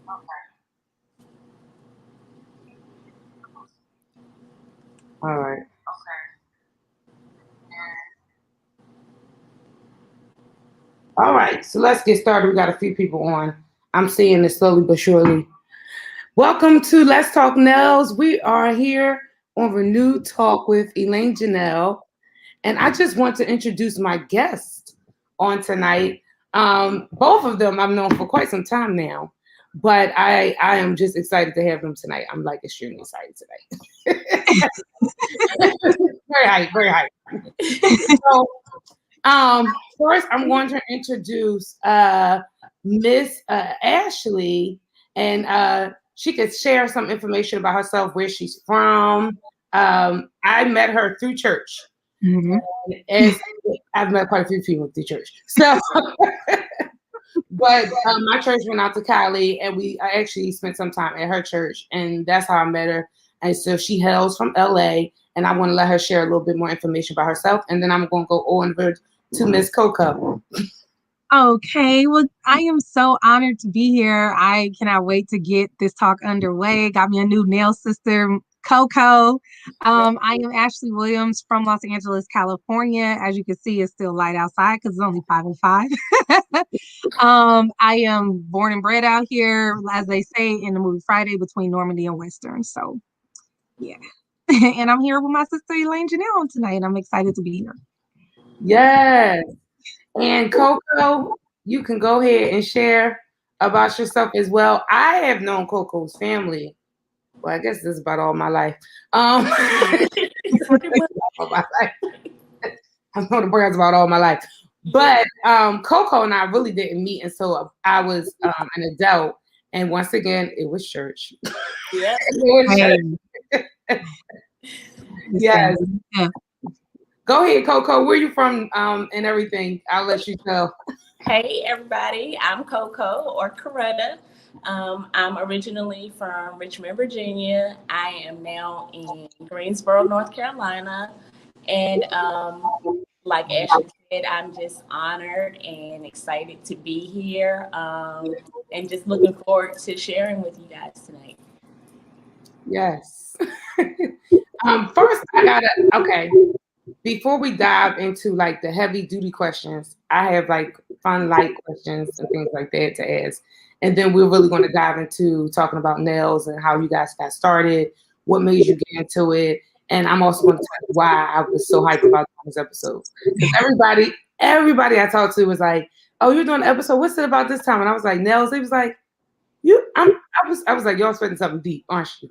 All right. All right. So let's get started. We got a few people on. I'm seeing this slowly but surely. Welcome to Let's Talk Nels. We are here on Renewed Talk with Elaine Janelle. And I just want to introduce my guest on tonight. Both of them I've known for quite some time now, but I am just excited to have them tonight. I'm like extremely excited tonight. Very hype, very hype. So, first, I'm going to introduce Miss Ashley, and she could share some information about herself, where she's from. I met her through church. Mm-hmm. And I've met quite a few people through church. So, but my church went out to Cali, and I actually spent some time at her church, and that's how I met her. And so she hails from LA, and I want to let her share a little bit more information about herself, and then I'm going to go over to Miss Coco. Okay, well, I am so honored to be here. I cannot wait to get this talk underway. Got me a new nail sister, Coco. I am Ashley Williams from Los Angeles, California. As you can see, it's still light outside because it's only 5:05. I am born and bred out here, as they say in the movie Friday, between Normandy and Western. So, yeah. And I'm here with my sister Elaine Janelle tonight. I'm excited to be here. Yes. And Coco, you can go ahead and share about yourself as well. I have known Coco's family. Well, I guess this is about all my life. All my life. I've known the Browns about all my life. But Coco and I really didn't meet until I was an adult. And once again, it was church. Yeah. Yes. Yeah. Go ahead, Coco. Where you from and everything? I'll let you tell. Hey, everybody. I'm Coco, or Coretta. I'm originally from Richmond, Virginia. I am now in Greensboro, North Carolina. And like Ashley said, I'm just honored and excited to be here, and just looking forward to sharing with you guys tonight. Yes. First, okay. Before we dive into like the heavy duty questions, I have like fun light questions and things like that to ask. And then we're really going to dive into talking about nails and how you guys got started, what made you get into it. And I'm also going to tell you why I was so hyped about this episode. Because everybody I talked to was like, "Oh, you're doing an episode. What's it about this time?" And I was like, "Nails." It was like, I was like, y'all spending something deep, aren't you?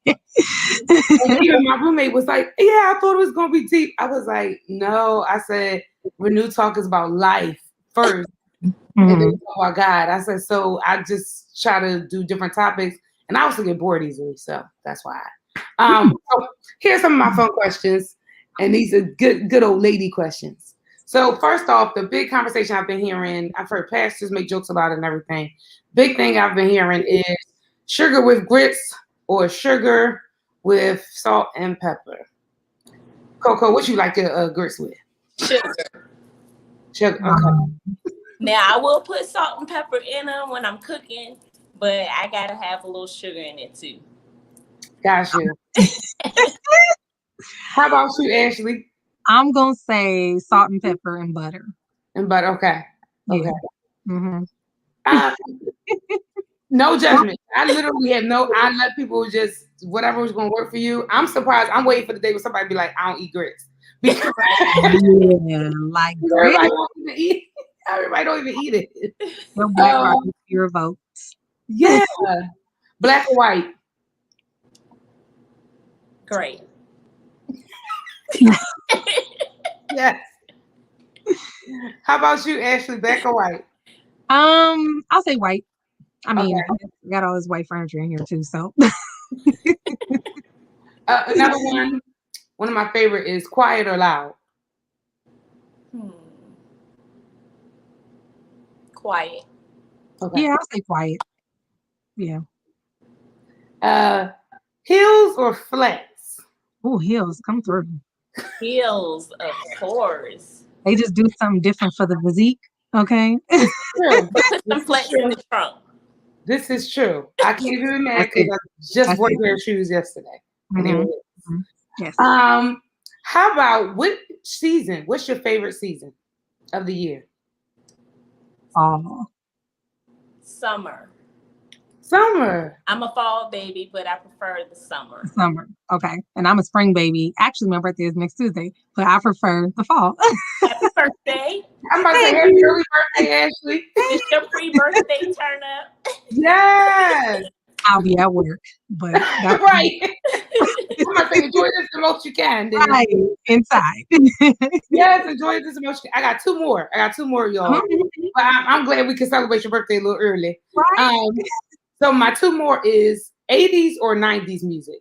And even my roommate was like, "Yeah, I thought it was gonna be deep." I was like, "No," I said, "Renew Talk is about life first, and then talk about God." I said, "So I just try to do different topics, and I also get bored easily, so that's why." So here's some of my fun questions, and these are good old lady questions. So first off, the big conversation I've been hearing, I've heard pastors make jokes about it and everything. Big thing I've been hearing is sugar with grits or sugar with salt and pepper. Coco, what you like your grits with? Sugar. Sugar. Okay. Now, I will put salt and pepper in them when I'm cooking, but I got to have a little sugar in it too. Got you. How about you, Ashley? I'm going to say salt and pepper and butter. And butter, okay. Okay. Yeah. No judgment. I literally have I let people just, whatever was going to work for you. I'm surprised. I'm waiting for the day when somebody be like, "I don't eat grits." Because yeah, like everybody don't even eat. Everybody don't even eat it. Your votes. Yeah. Black or white? Great. Yes. How about you, Ashley? Black or white? I'll say white. I mean, okay. I got all this white furniture in here too, so. Another one of my favorite is quiet or loud? Quiet. Okay. Yeah, I'll say quiet. Yeah. Heels or flats? Oh, heels, come through. Heels, of course. They just do something different for the physique. Okay. True. Put some flex in the trunk. This is true. I can't even be mad That's because it. I just That's wore a it. pair of shoes yesterday. And they Mhm. were Mhm. Yes. how about what season? What's your favorite season of the year? Oh, Summer. Summer. I'm a fall baby, but I prefer the summer. summer. Okay. And I'm a spring baby. Actually, my birthday is next Tuesday, but I prefer the fall. Happy birthday. I'm about to say Thank happy you. early birthday, Ashley. It's your pre-birthday turn up. Yes. I'll be at work, but that's Right. I'm about to say enjoy this the most you can. Then right inside. yes, enjoy this the most you can. I got two more, y'all. But I'm glad we can celebrate your birthday a little early. Right. So my two more is 80s or 90s music.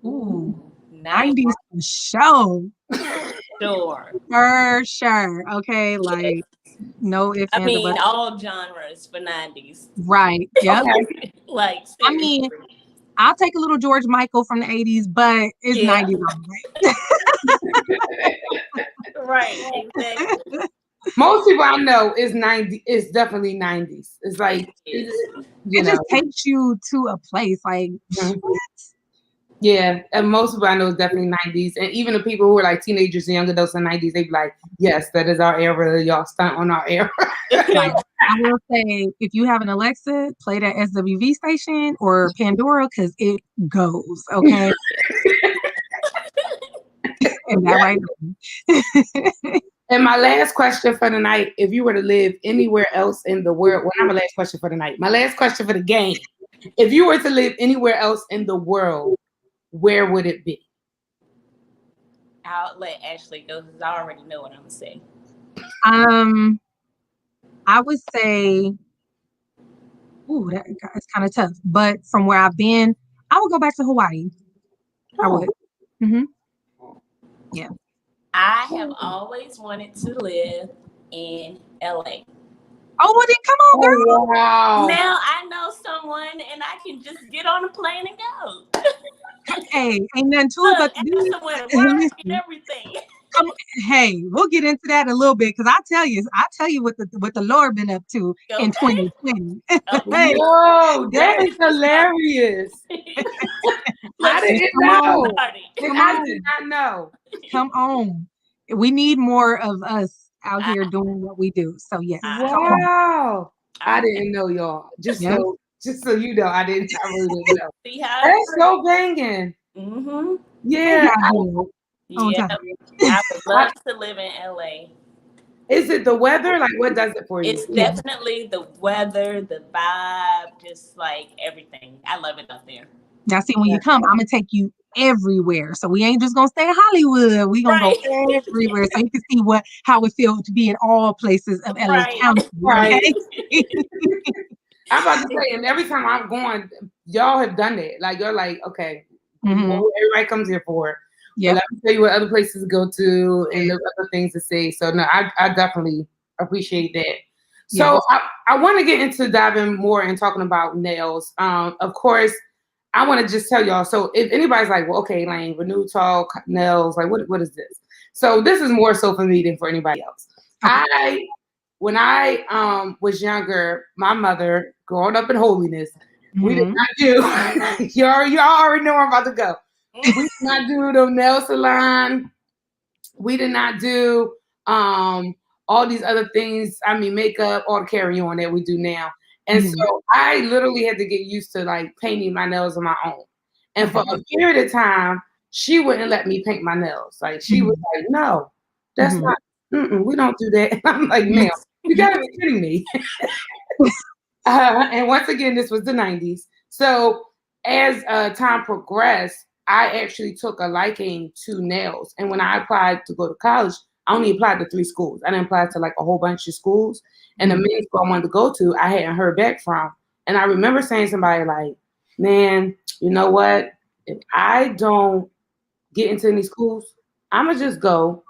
Ooh, Nice. 90s for sure. Sure. For sure. Okay. Like, no ifs, I ands, or mean, buts. all genres for 90s. Right. Yep. Okay. Like, I mean, seriously. I'll take a little George Michael from the 80s, but it's Yeah. 90s all Right, exactly. Most people I know is 90. It's definitely 90s. It's like Yes. you It know. just takes you to a place like Mhm. Yeah, and most people I know is definitely 90s. And even the people who are like teenagers and young adults in 90s, they be like, yes, that is our era. Y'all stunt on our era. Like, I will say, if you have an Alexa, play that SWV station or Pandora because it goes, okay? And that right now. And my last question for the night, if you were to live anywhere else in the world, well, not my last question for the night. My last question for the game. If you were to live anywhere else in the world, where would it be? I'll let Ashley go because I already know what I'm going to say. I would say, ooh, it's kind of tough. But from where I've been, I would go back to Hawaii. I would. Mm-hmm. Yeah. I have always wanted to live in LA. Oh, well, then come on, girl. Oh, wow. Now I know someone and I can just get on a plane and go. Hey, ain't nothing to it Look, but and to that's do somewhere to it. work and Listen, everything. come, hey, we'll get into that in a little bit because I tell you what the Lord been up to in Okay. 2020. Okay. Yo, that is hilarious. I didn't Come know. on. And Come I on. did not know. Come on. We need more of us out here doing what we do. So yes. Come on. Wow. I didn't know, y'all. Just Yep. so you know, I really didn't know. See how That's so banging. Mm-hmm. Yeah. On Yeah. time. I would love to live in LA. Is it the weather? Like, what does it for you? It's definitely the weather, the vibe, just like everything. I love it up there. Now see, when you come, I'm gonna take you everywhere. So we ain't just gonna stay in Hollywood. We gonna go everywhere so you can see how it feels to be in all places of LA Right. County. Right. Okay? I'm about to say, and every time I'm going, y'all have done it. Like, you're like, okay, everybody comes here for it. Yeah. Let me tell you what other places to go to and the other things to see. So no, I definitely appreciate that. So I want to get into diving more and talking about nails. Of course, I want to just tell y'all. So if anybody's like, well, okay, Lane, Renew Talk, nails, like what is this? So this is more so for me than for anybody else. Okay. When I was younger, my mother, growing up in holiness, we did not do. y'all already know where I'm about to go. We did not do the nail salon. We did not do all these other things. I mean, makeup, all the carry on that we do now. And so I literally had to get used to like painting my nails on my own. And for a period of time, she wouldn't let me paint my nails. Like she was like, "No, that's not. We don't do that." And I'm like, "Ma'am, you gotta be kidding me." And once again, this was the 90s. So as time progressed, I actually took a liking to nails. And when I applied to go to college, I only applied to 3 schools. I didn't apply to like a whole bunch of schools. And the main school I wanted to go to, I hadn't heard back from. And I remember saying to somebody like, man, you know what? If I don't get into any schools, I'm going to just go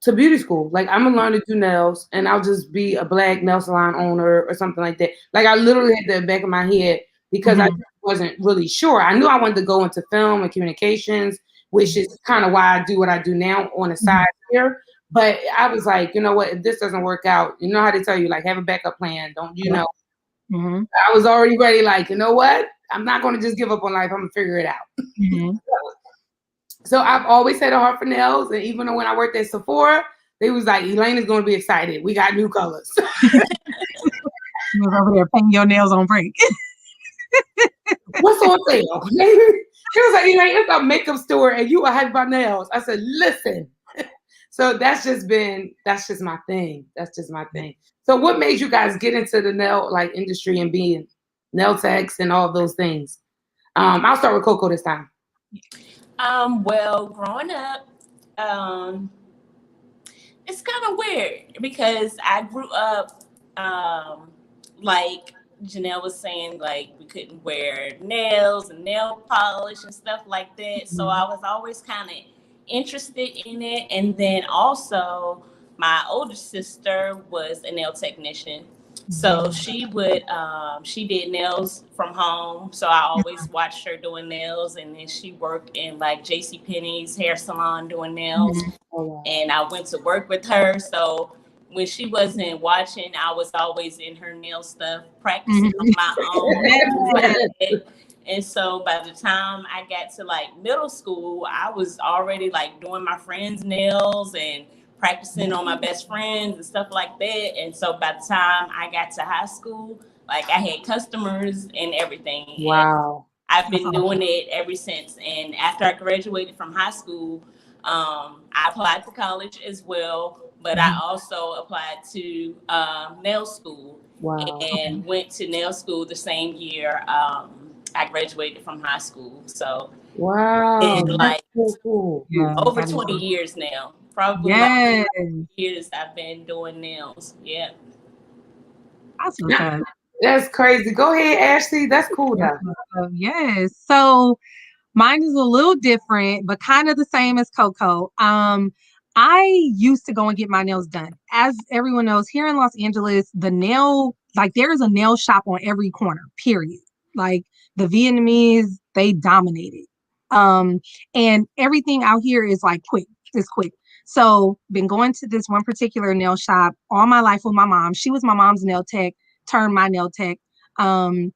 to beauty school. Like I'm going to learn to do nails and I'll just be a black nail salon owner or something like that. Like I literally had the back of my head because I wasn't really sure. I knew I wanted to go into film and communications, which is kind of why I do what I do now on the side here. But I was like, you know what? If this doesn't work out, you know how they tell you, like, have a backup plan. Don't you know? Mm-hmm. I was already ready. Like, you know what? I'm not going to just give up on life. I'm gonna figure it out. Mm-hmm. So I've always had a heart for nails, and even when I worked at Sephora, they was like, Elaine is going to be excited. We got new colors. You was over there painting your nails on break. What's on sale? It was like, Elaine, it's a makeup store, and you are hyped about nails. I said, listen. So that's just my thing. That's just my thing. So what made you guys get into the nail industry and being nail techs and all those things? I'll start with Coco this time. Well, growing up, it's kind of weird because I grew up, like Janelle was saying, like we couldn't wear nails and nail polish and stuff like that. So I was always kind of interested in it. And then also, my older sister was a nail technician. So she did nails from home. So I always watched her doing nails. And then she worked in like J.C. Penney's hair salon doing nails. And I went to work with her. So when she wasn't watching, I was always in her nail stuff, practicing on my own. And so by the time I got to like middle school, I was already like doing my friends' nails and practicing on my best friends and stuff like that. And so by the time I got to high school, like I had customers and everything. Wow. And I've been doing it ever since. And after I graduated from high school, I applied to college as well, but I also applied to nail school. Wow. And went to nail school the same year I graduated from high school. So wow, it's like so cool. over 20 years now. Probably Yes. like years I've been doing nails. Yeah. That's what's up. That's crazy. Go ahead, Ashley. That's cool though. Yes. So mine is a little different, but kind of the same as Coco. I used to go and get my nails done. As everyone knows, here in Los Angeles, there is a nail shop on every corner, period. Like the Vietnamese, they dominate it. And everything out here is like quick. It's quick. So been going to this one particular nail shop all my life with my mom. She was my mom's nail tech, turned my nail tech. And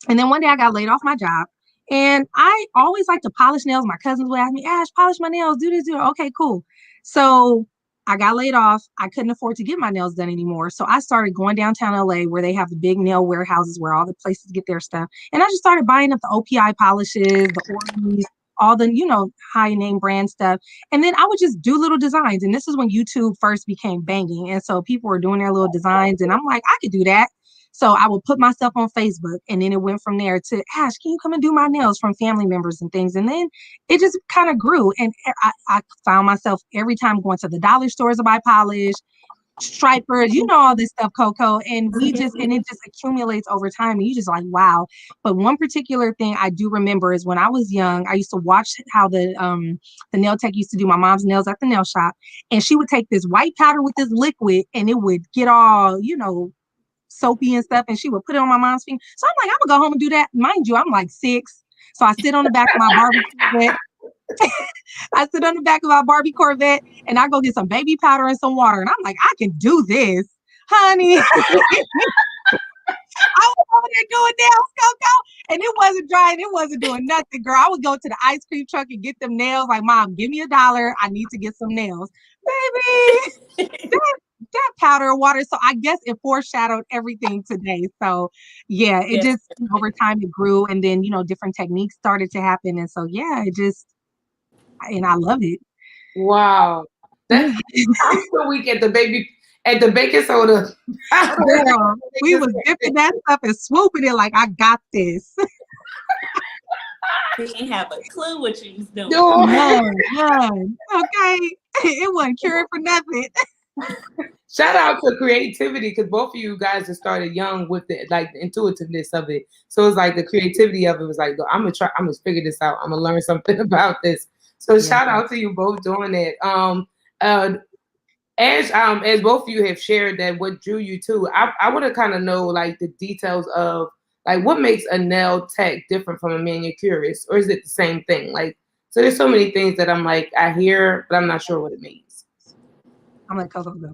then one day I got laid off my job. And I always like to polish nails. My cousins would ask me, Ash, polish my nails, do this, do it. Okay, cool. So I got laid off. I couldn't afford to get my nails done anymore. So I started going downtown LA where they have the big nail warehouses where all the places get their stuff. And I just started buying up the OPI polishes, the Orbeez, all the, high name brand stuff. And then I would just do little designs. And this is when YouTube first became banging. And so people were doing their little designs. And I'm like, I could do that. So I would put myself on Facebook, and then it went from there to, Ash, can you come and do my nails, from family members and things? And then it just kind of grew. And I found myself every time going to the dollar stores to buy polish, stripers, all this stuff, Coco. And it just accumulates over time. And you just like, wow. But one particular thing I do remember is when I was young, I used to watch how the nail tech used to do my mom's nails at the nail shop. And she would take this white powder with this liquid, and it would get all, soapy and stuff, and she would put it on my mom's finger. So I'm like, I'm gonna go home and do that. Mind you, I'm like 6. So I sit on the back of my Barbie Corvette. And I go get some baby powder and some water. And I'm like, I can do this, honey. I was over there doing nails, Coco, and it wasn't drying. It wasn't doing nothing, girl. I would go to the ice cream truck and get them nails. Like, Mom, give me $1. I need to get some nails, baby. that powder of water. So I guess it foreshadowed everything today. So yeah, it just over time it grew, and then different techniques started to happen, and so and I love it. Wow, I'm so weak at the baking soda. Girl, we was dipping that stuff and swooping it like, I got this. You didn't have a clue what you was doing. None. Okay, it wasn't cured for nothing. Shout out to creativity, because both of you guys have started young with the intuitiveness of it. So it's like the creativity of it was like, I'm gonna figure this out. I'm gonna learn something about this. So shout out to you both doing it. As both of you have shared that what drew you to, I want to kind of know like the details of like what makes a nail tech different from a manicurist, or is it the same thing? Like, so there's so many things that I'm like, I hear, but I'm not sure what it means. I'm like Coco go.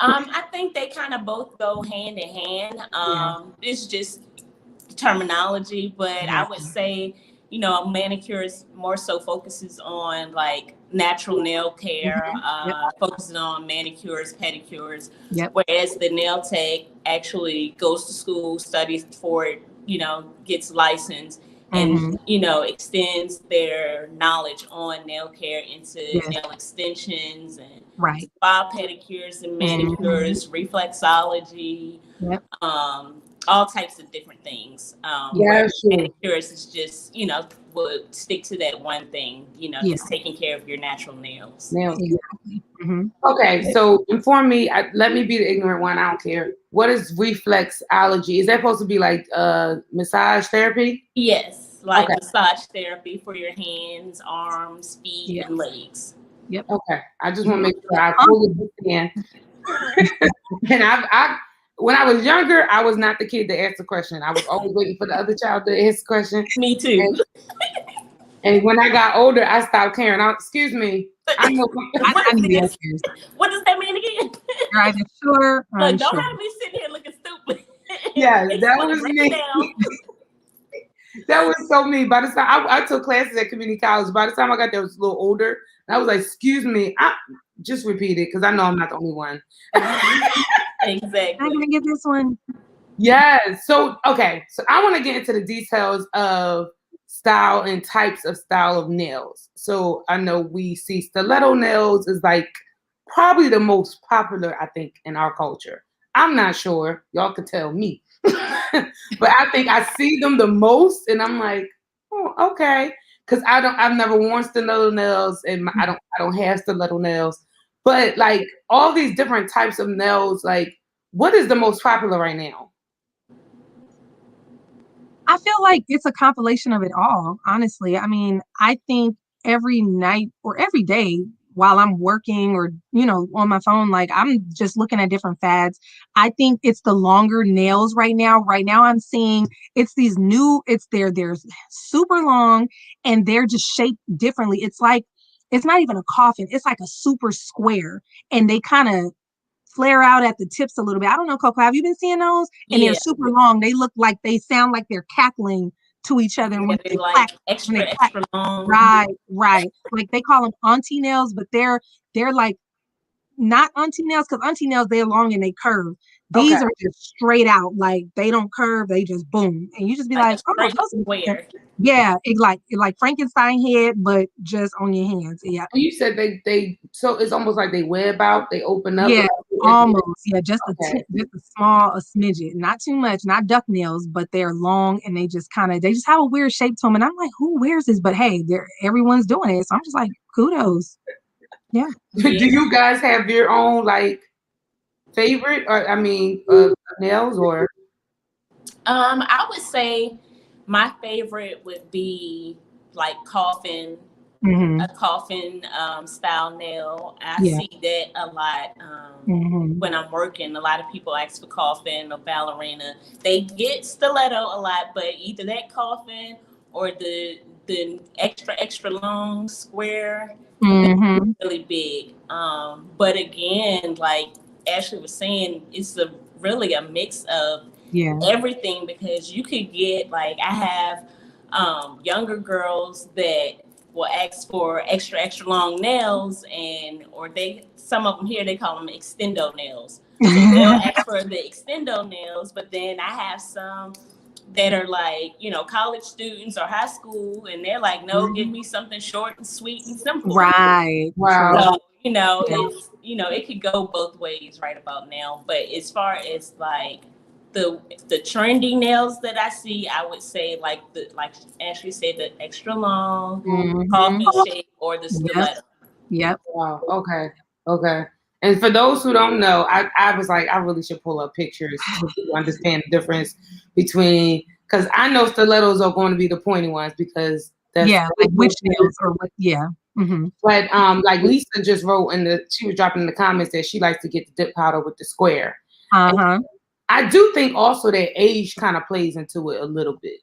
I think they kind of both go hand in hand. It's just terminology, but I would say, you know, a manicurist more so focuses on like natural nail care, focuses on manicures, pedicures, whereas the nail tech actually goes to school, studies for it, you know, gets licensed, and you know, extends their knowledge on nail care into nail extensions and spa pedicures and manicures, reflexology, all types of different things. Where manicures is just, you know, would stick to that one thing, you know, just taking care of your natural nails. Exactly. Okay, so inform me. Let me be the ignorant one. I don't care. What is reflexology? Is that supposed to be like massage therapy? Yes, like massage therapy for your hands, arms, feet, and legs. Okay, I just want to make sure I fully understand. And I, when I was younger, I was not the kid to ask the question. I was always waiting for the other child to ask the question. Me too. And when I got older, I stopped caring. Excuse me. I know. What does that mean again? You're either sure or Look, don't have me sitting here looking stupid. Yeah, that was me. That was so me. By the time I took classes at community college, by the time I got there, I was a little older. And I was like, excuse me. Just repeat it because I know I'm not the only one. Exactly. I'm going to get this one. Yes. So, okay. So I want to get into the details of style and types of style of nails. So I know we see stiletto nails is like probably the most popular, I think, in our culture. I'm not sure. Y'all could tell me. But I think I see them the most and I'm like, oh, okay. Because I've never worn stiletto nails and I don't have stiletto nails. But like all these different types of nails, like what is the most popular right now? I feel like it's a compilation of it all, honestly. I mean, I think every night or every day while I'm working or, you know, on my phone, like I'm just looking at different fads. I think it's the longer nails right now. Right now I'm seeing it's these new, they're super long and they're just shaped differently. It's like, it's not even a coffin. It's like a super square and they kind of flare out at the tips a little bit. I don't know, Coco, have you been seeing those? And they're super long. They look like they sound like they're cackling to each other. And when they like clack, extra long. Right. Like they call them auntie nails, but they're like not auntie nails because auntie nails, they're long and they curve. These are just straight out, like they don't curve, they just boom. And you just be like, oh, square. Yeah, it like Frankenstein head, but just on your hands. Yeah. You said they so it's almost like they web out, they open up. Yeah, almost. Yeah, just a smidget. Not too much, not duck nails, but they're long and they just have a weird shape to them. And I'm like, who wears this? But hey, everyone's doing it. So I'm just like, kudos. Yeah. Do you guys have your own like favorite or nails or? I would say my favorite would be like coffin, a coffin style nail. I see that a lot when I'm working. A lot of people ask for coffin or ballerina. They get stiletto a lot, but either that coffin or the extra long square really big. But again, like Ashley was saying, it's really a mix of everything because you could get like I have younger girls that will ask for extra long nails or some of them here they call them extendo nails. So they'll ask for the extendo nails, but then I have some that are like, you know, college students or high school and they're like, no, give me something short and sweet and simple. Right. Wow. So, you know, it's, you know, it could go both ways right about now. But as far as like the trendy nails that I see, I would say like Ashley said, the extra long, coffin shape or the stiletto. Yep. Wow. Okay. And for those who don't know, I was like, I really should pull up pictures to understand the difference between, because I know stilettos are going to be the pointy ones because that's like witch nails or what? Yeah. But like Lisa just wrote she was dropping in the comments that she likes to get the dip powder with the square. I do think also that age kind of plays into it a little bit.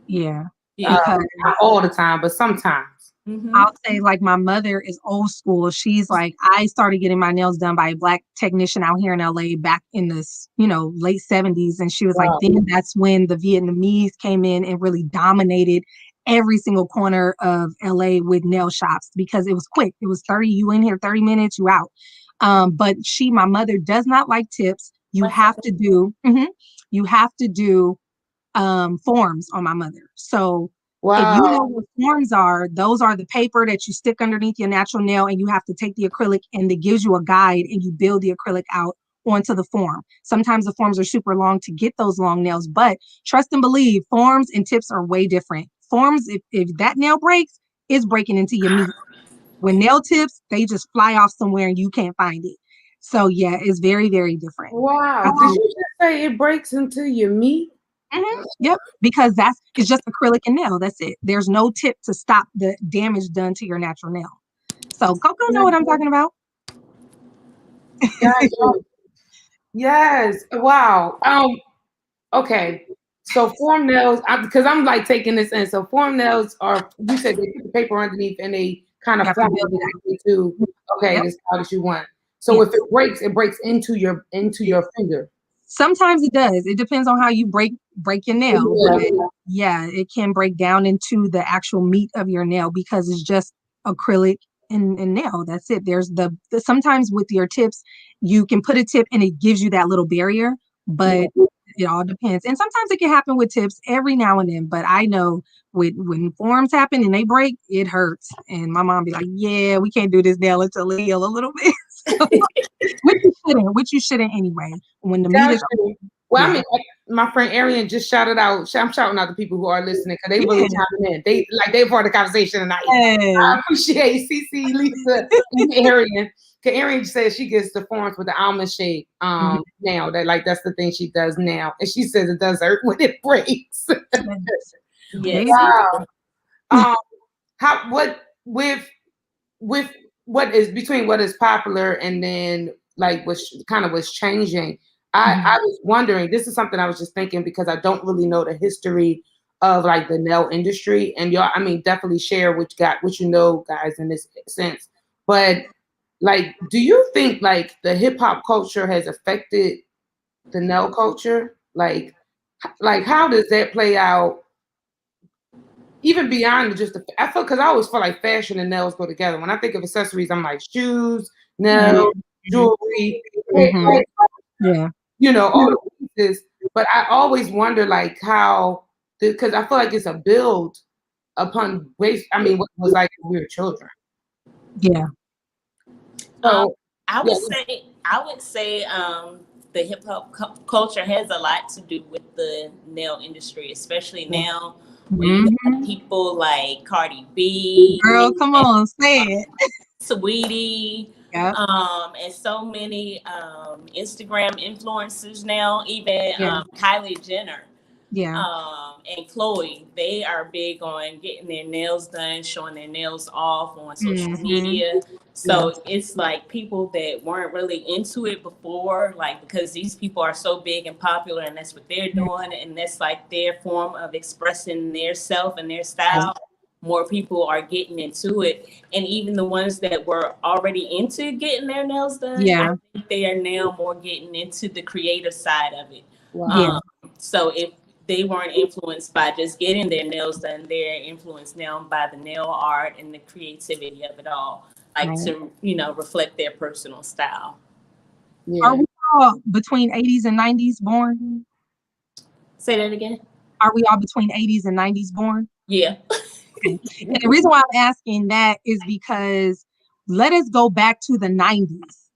Yeah. Not all the time, but sometimes. I'll say like my mother is old school. She's like, I started getting my nails done by a Black technician out here in LA back in the, late 70s. And she was like, then that's when the Vietnamese came in and really dominated every single corner of LA with nail shops because it was quick. It was 30, you in here 30 minutes, you out. But my mother does not like tips. You have to do forms on my mother. So if you know what forms are, those are the paper that you stick underneath your natural nail, and you have to take the acrylic and it gives you a guide and you build the acrylic out onto the form. Sometimes the forms are super long to get those long nails, but trust and believe, forms and tips are way different. Forms, if that nail breaks, it's breaking into your meat. When nail tips, they just fly off somewhere and you can't find it. So yeah, it's very, very different. Wow. Did you just say it breaks into your meat? Yep, because it's just acrylic and nail. That's it. There's no tip to stop the damage done to your natural nail. So Coco know what I'm talking about. Yes. Wow. Okay. So form nails, because I'm like taking this in. So form nails are, you said they put the paper underneath and they kind of form it into the style that you want. So if it breaks into your finger. Sometimes it does. It depends on how you break your nail. Yeah, it can break down into the actual meat of your nail because it's just acrylic and nail. That's it. There's the sometimes with your tips, you can put a tip and it gives you that little barrier, but it all depends. And sometimes it can happen with tips every now and then. But I know when forms happen and they break, it hurts. And my mom be like, yeah, we can't do this nail until it heal a little bit. So, which you shouldn't anyway. When the meat is I mean, my friend Arian just shouted out. I'm shouting out the people who are listening because they really chiming in. They're part of the conversation tonight. I appreciate CC, Lisa, and Arian. Because Arian says she gets the forms with the almond shape now. That's the thing she does now, and she says it does hurt when it breaks. Wow. What is between what is popular and then like what's changing. I was wondering, this is something I was just thinking because I don't really know the history of like the nail industry, and y'all, I mean, definitely share what you know, guys, in this sense. But like, do you think like the hip hop culture has affected the nail culture? Like how does that play out? Even beyond just I feel because I always feel like fashion and nails go together. When I think of accessories, I'm like shoes, nails, jewelry, all the pieces. But I always wonder like how, because I feel like it's a build upon base. I mean, what it was like when we were children. Yeah. So I would say the hip hop culture has a lot to do with the nail industry, especially now. When you have people like Cardi B, girl, come on, say it, Sweetie, and so many Instagram influencers now, even Kylie Jenner, and Chloe, they are big on getting their nails done, showing their nails off on social media. So it's like people that weren't really into it before, like because these people are so big and popular and that's what they're doing and that's like their form of expressing their self and their style. More people are getting into it. And even the ones that were already into getting their nails done, I think they are now more getting into the creative side of it. So if they weren't influenced by just getting their nails done, they're influenced now by the nail art and the creativity of it all. Like to, reflect their personal style. Are we all between 80s and 90s born? Say that again. Are we all between 80s and 90s born? Yeah. And the reason why I'm asking that is because let us go back to the 90s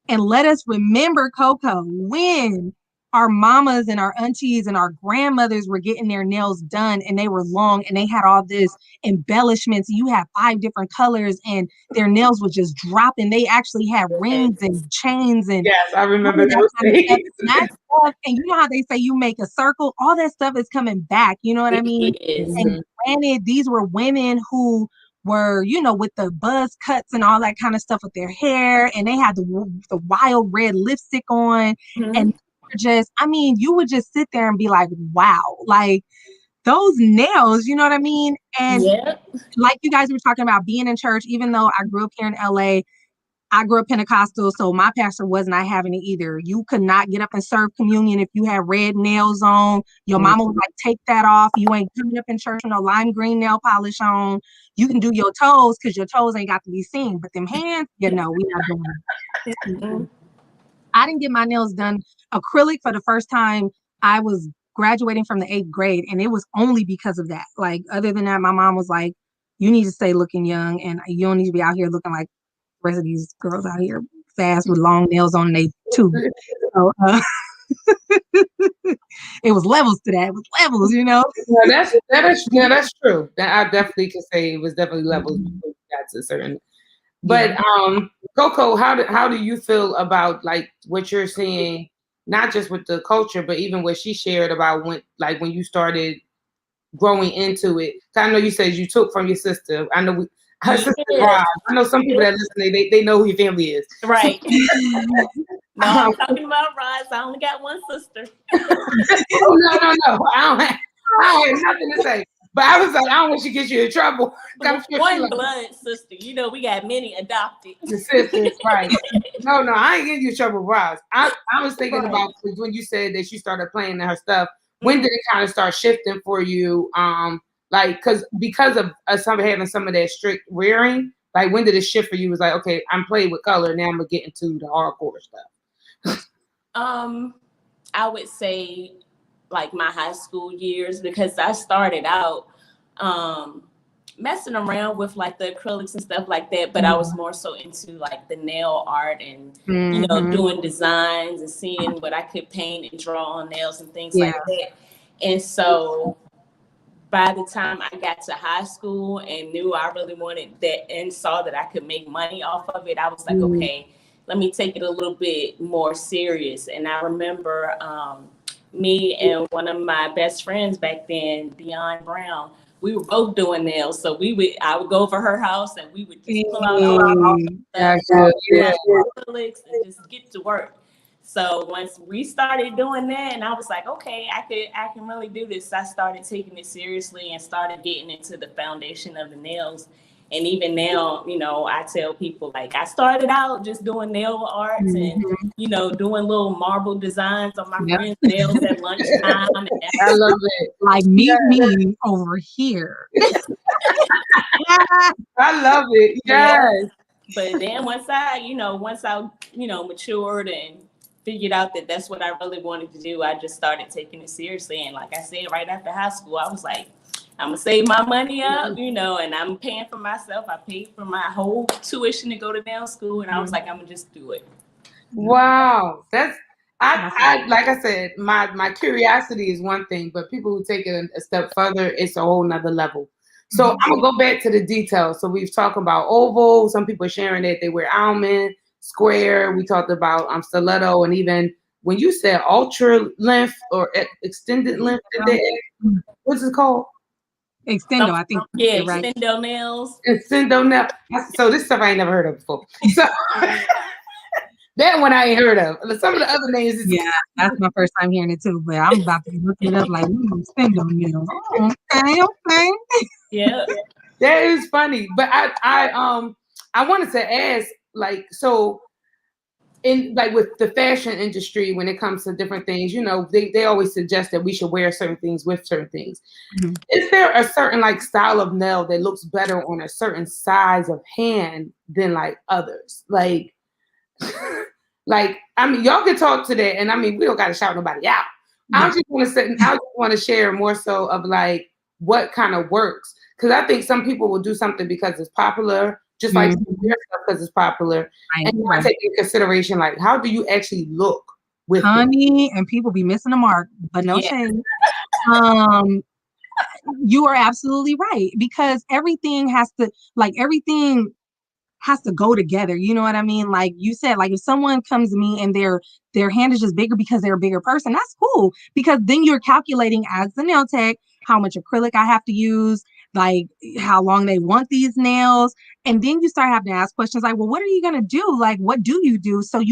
and let us remember, Coco, when our mamas and our aunties and our grandmothers were getting their nails done and they were long and they had all this embellishments. You had 5 different colors and their nails were just dropping. They actually had rings and chains and I remember those things. And you know how they say you make a circle, all that stuff is coming back. You know what I mean? And granted, these were women who were, with the buzz cuts and all that kind of stuff with their hair, and they had the wild red lipstick on, and just, you would just sit there and be like, wow, like those nails, you know what I mean? And Yeah. like you guys were talking about being in church, even though I grew up here in LA, I grew up Pentecostal, so my pastor was not having it either. You could not get up and serve communion if you had red nails on. Your mama was like, take that off. You ain't coming up in church with no lime green nail polish on. You can do your toes because your toes ain't got to be seen. But them hands, we not doing it. Mm-hmm. I didn't get my nails done acrylic for the first time. I was graduating from the 8th grade, and it was only because of that. Like, other than that, my mom was like, you need to stay looking young, and you don't need to be out here looking like the rest of these girls out here fast with long nails on their too. So, it was levels to that. It was levels, you know. That's true. That I definitely can say it was definitely levels before you got to certain. But Coco, how do you feel about like what you're seeing, not just with the culture, but even what she shared about when you started growing into it? I know you said you took from your sister. I know her sister Rob. I know some people that listen, they know who your family is. Right. No, I'm talking about Roz. I only got one sister. Oh no. I don't have nothing to say. But I was like, I don't want you to get you in trouble. One blood sister. You know, we got many adopted. The sisters, right. No, I ain't getting you in trouble, Roz. I was thinking about when you said that you started playing her stuff. When did it kind of start shifting for you? Like, because of having some of that strict rearing, like when did it shift for you? It was like, okay, I'm playing with color, now I'm gonna get into the hardcore stuff. I would say like my high school years, because I started out messing around with like the acrylics and stuff like that, but I was more so into like the nail art and you know, doing designs and seeing what I could paint and draw on nails and things like that. And so by the time I got to high school and knew I really wanted that and saw that I could make money off of it, I was like, okay, let me take it a little bit more serious. And I remember me and one of my best friends back then, Dion Brown, we were both doing nails. So I would go over her house and we would just pull out all acrylics and just get to work. So once we started doing that, and I was like, okay, I can really do this. I started taking it seriously and started getting into the foundation of the nails. And even now, you know, I tell people like I started out just doing nail arts and, you know, doing little marble designs on my friends' nails at lunchtime. And I love it. Like me over here. I love it. Yes. But then once I matured and figured out that that's what I really wanted to do, I just started taking it seriously. And like I said, right after high school, I was like, I'm gonna save my money up, you know, and I'm paying for myself. I paid for my whole tuition to go to nail school, and I was like, I'm gonna just do it. Wow, I like I said, my curiosity is one thing, but people who take it a step further, it's a whole nother level. So I'm gonna go back to the details. So we've talked about oval. Some people are sharing that they wear almond, square. We talked about stiletto, and even when you said ultra length or extended length, what's it called? Extendo, I think. Yeah, extendo nails. Extendo nails. So this stuff I ain't never heard of before. So that one I ain't heard of. Some of the other names. That's my first time hearing it too. But I'm about to look it up like extendo nails. Okay. Yeah, that is funny. But I wanted to ask, like, so in like with the fashion industry, when it comes to different things, you know, they always suggest that we should wear certain things with certain things. Is there a certain like style of nail that looks better on a certain size of hand than like others? Like I mean, y'all can talk to that, and I mean, we don't got to shout nobody out. I just want to share more so of like what kind of works, because I think some people will do something because it's popular. Just like because it's popular, and you want to take into consideration like how do you actually look with honey, and people be missing the mark, but no shame. You are absolutely right, because everything has to go together. You know what I mean? Like you said, like if someone comes to me and their hand is just bigger because they're a bigger person, that's cool, because then you're calculating as the nail tech how much acrylic I have to use. like how long they want these nails. And then you start having to ask questions like, well, what are you going to do? Like, what do you do? So,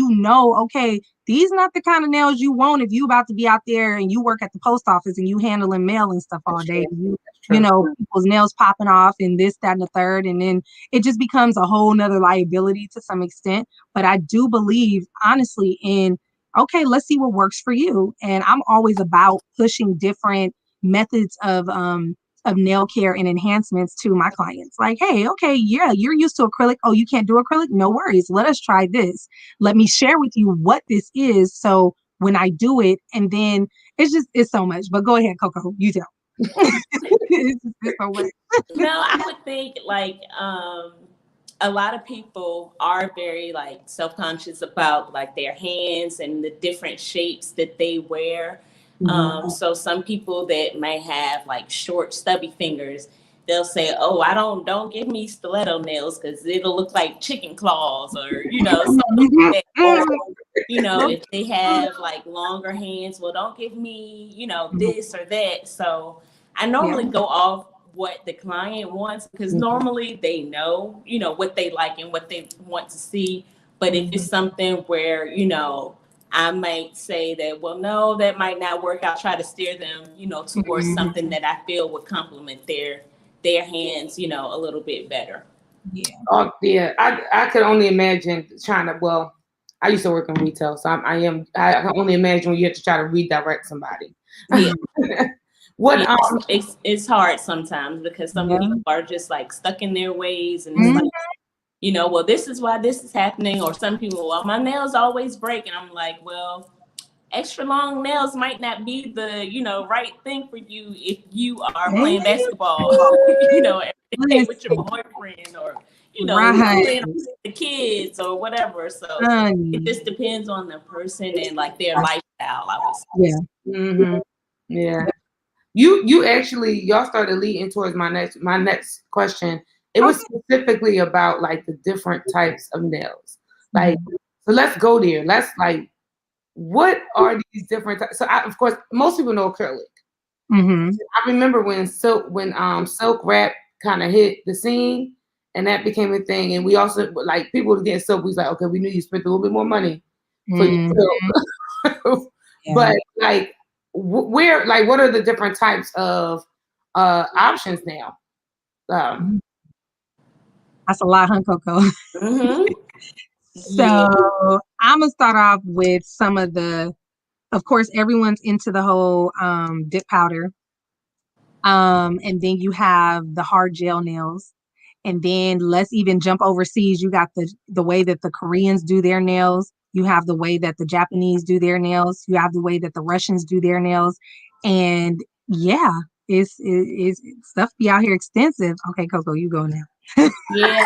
okay, these not the kind of nails you want if you about to be out there and you work at the post office and you handling mail and stuff all day. People's nails popping off and this, that, and the third. And then it just becomes a whole nother liability to some extent. But I do believe, honestly, in, okay, let's see what works for you. And I'm always about pushing different methods of nail care and enhancements to my clients. Like, hey, okay, yeah, you're used to acrylic. Oh, you can't do acrylic? No worries. Let us try this. Let me share with you what this is. So when I do it, and then it's so much. But go ahead, Coco, you tell. It's so much. No, I would think like a lot of people are very like self-conscious about like their hands and the different shapes that they wear. So some people that may have like short, stubby fingers, they'll say, "Oh, don't give me stiletto nails because it'll look like chicken claws," or something like that. Or, if they have like longer hands, well, don't give me, this or that. So I normally go off what the client wants because normally they know, what they like and what they want to see. But if it's something where, I might say that, well, no, that might not work. I'll try to steer them, towards something that I feel would complement their hands, a little bit better. Yeah. Oh, yeah. I could only imagine trying to, well, I used to work in retail, so I can only imagine when you have to try to redirect somebody. Yeah. What it's hard sometimes because some people are just like stuck in their ways and it's like, well, this is why this is happening. Or some people, well, my nails always break. And I'm like, well, extra long nails might not be the, right thing for you if you are playing basketball, every day with your boyfriend or, playing with the kids or whatever. So it just depends on the person and like their lifestyle, I would say. Yeah. Yeah. Y'all started leading towards my next question. It was specifically about like the different types of nails. Like, so let's go there. Let's like, what are these different types? So of course, most people know acrylic. I remember when silk wrap kind of hit the scene and that became a thing. And we also like people getting silk. We was like, okay, we knew you spent a little bit more money for your silk. But like, where, like, what are the different types of options now? That's a lot, huh, Coco? So I'm gonna start off with some of of course, everyone's into the whole dip powder. And then you have the hard gel nails. And then let's even jump overseas. You got the way that the Koreans do their nails. You have the way that the Japanese do their nails. You have the way that the Russians do their nails. And yeah, it's stuff be out here extensive. Okay, Coco, you go now. Yeah.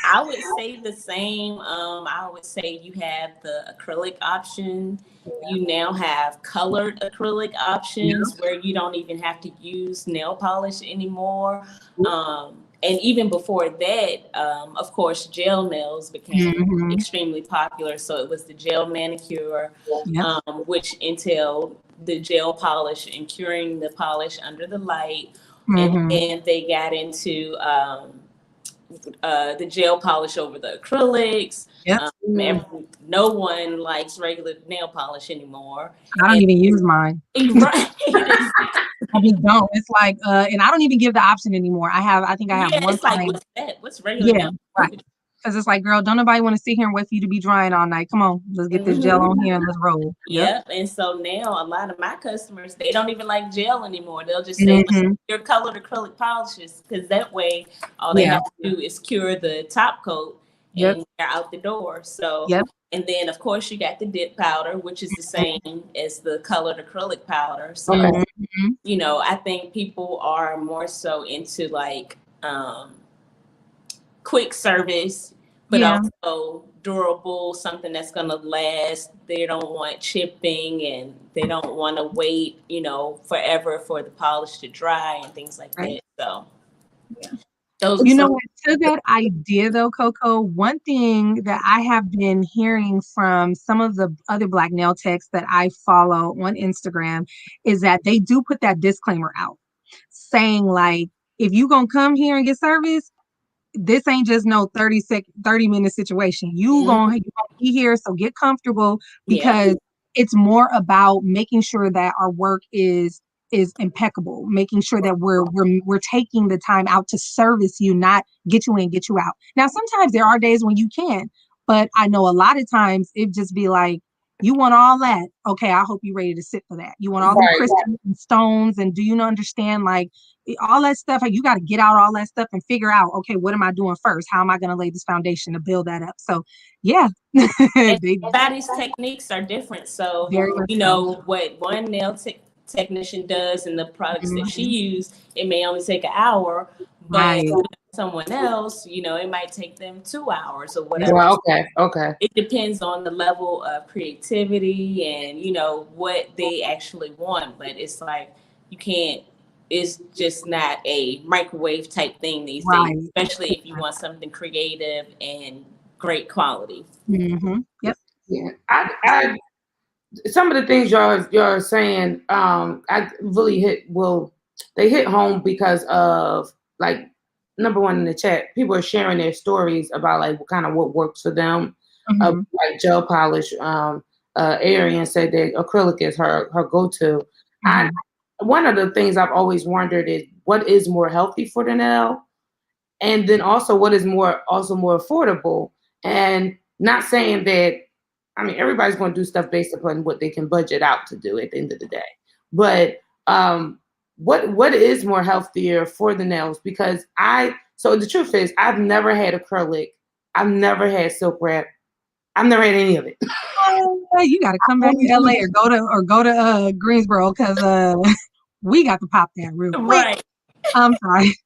I would say the same. I would say you have the acrylic option. You now have colored acrylic options where you don't even have to use nail polish anymore. And even before that, of course, gel nails became extremely popular. So it was the gel manicure, which entailed the gel polish and curing the polish under the light. And then they got into the gel polish over the acrylics. No one likes regular nail polish anymore. I don't even use mine. Right. I just don't. It's like, and I don't even give the option anymore. I think I have one. It's like, what's that? What's regular nail? Right. Because it's like, girl, don't nobody want to sit here and wait for you to be drying all night. Come on, let's get this gel on here and let's roll. Yep. And so now a lot of my customers, they don't even like gel anymore. They'll just say your colored acrylic polishes, because that way all they have to do is cure the top coat and they're out the door. So and then of course you got the dip powder, which is the same as the colored acrylic powder. So I think people are more so into like quick service, but also durable, something that's going to last. They don't want chipping and they don't want to wait, forever for the polish to dry and things like that. So, to that idea though, Coco, one thing that I have been hearing from some of the other Black nail techs that I follow on Instagram is that they do put that disclaimer out saying like, if you gonna come here and get service, this ain't just no 30-minute situation. You gonna be here, so get comfortable, Yeah. because it's more about making sure that our work is impeccable, making sure that we're taking the time out to service you, not get you in, get you out. Now, sometimes there are days when you can, but I know a lot of times it just be like, you want all that. Okay, I hope you're ready to sit for that. You want all them crystals and stones, and do you not understand, like, all that stuff? You got to get out all that stuff and figure out, okay, what am I doing first? How am I going to lay this foundation to build that up? So, yeah. Everybody's techniques are different. So, you know, what one nail technician does and the products that she used, it may only take an hour, but someone else, you know, it might take them 2 hours or whatever. Well, okay. It depends on the level of creativity and, you know, what they actually want. But it's like, you can't, it's just not a microwave type thing these days, especially if you want something creative and great quality. Yep. Yeah. I some of the things y'all saying, I really they hit home because of, like, number one, in the chat, people are sharing their stories about, like, what works for them. Like gel polish. Arian said that acrylic is her go-to. One of the things I've always wondered is what is more healthy for the nail, and then also what is more affordable. And not saying that, I mean, everybody's going to do stuff based upon what they can budget out to do at the end of the day. But what is more healthier for the nails? Because so the truth is, I've never had acrylic. I've never had silk wrap. I've never had any of it. You got to come back to LA or go to Greensboro, because we got to pop that real quick. Right. I'm sorry.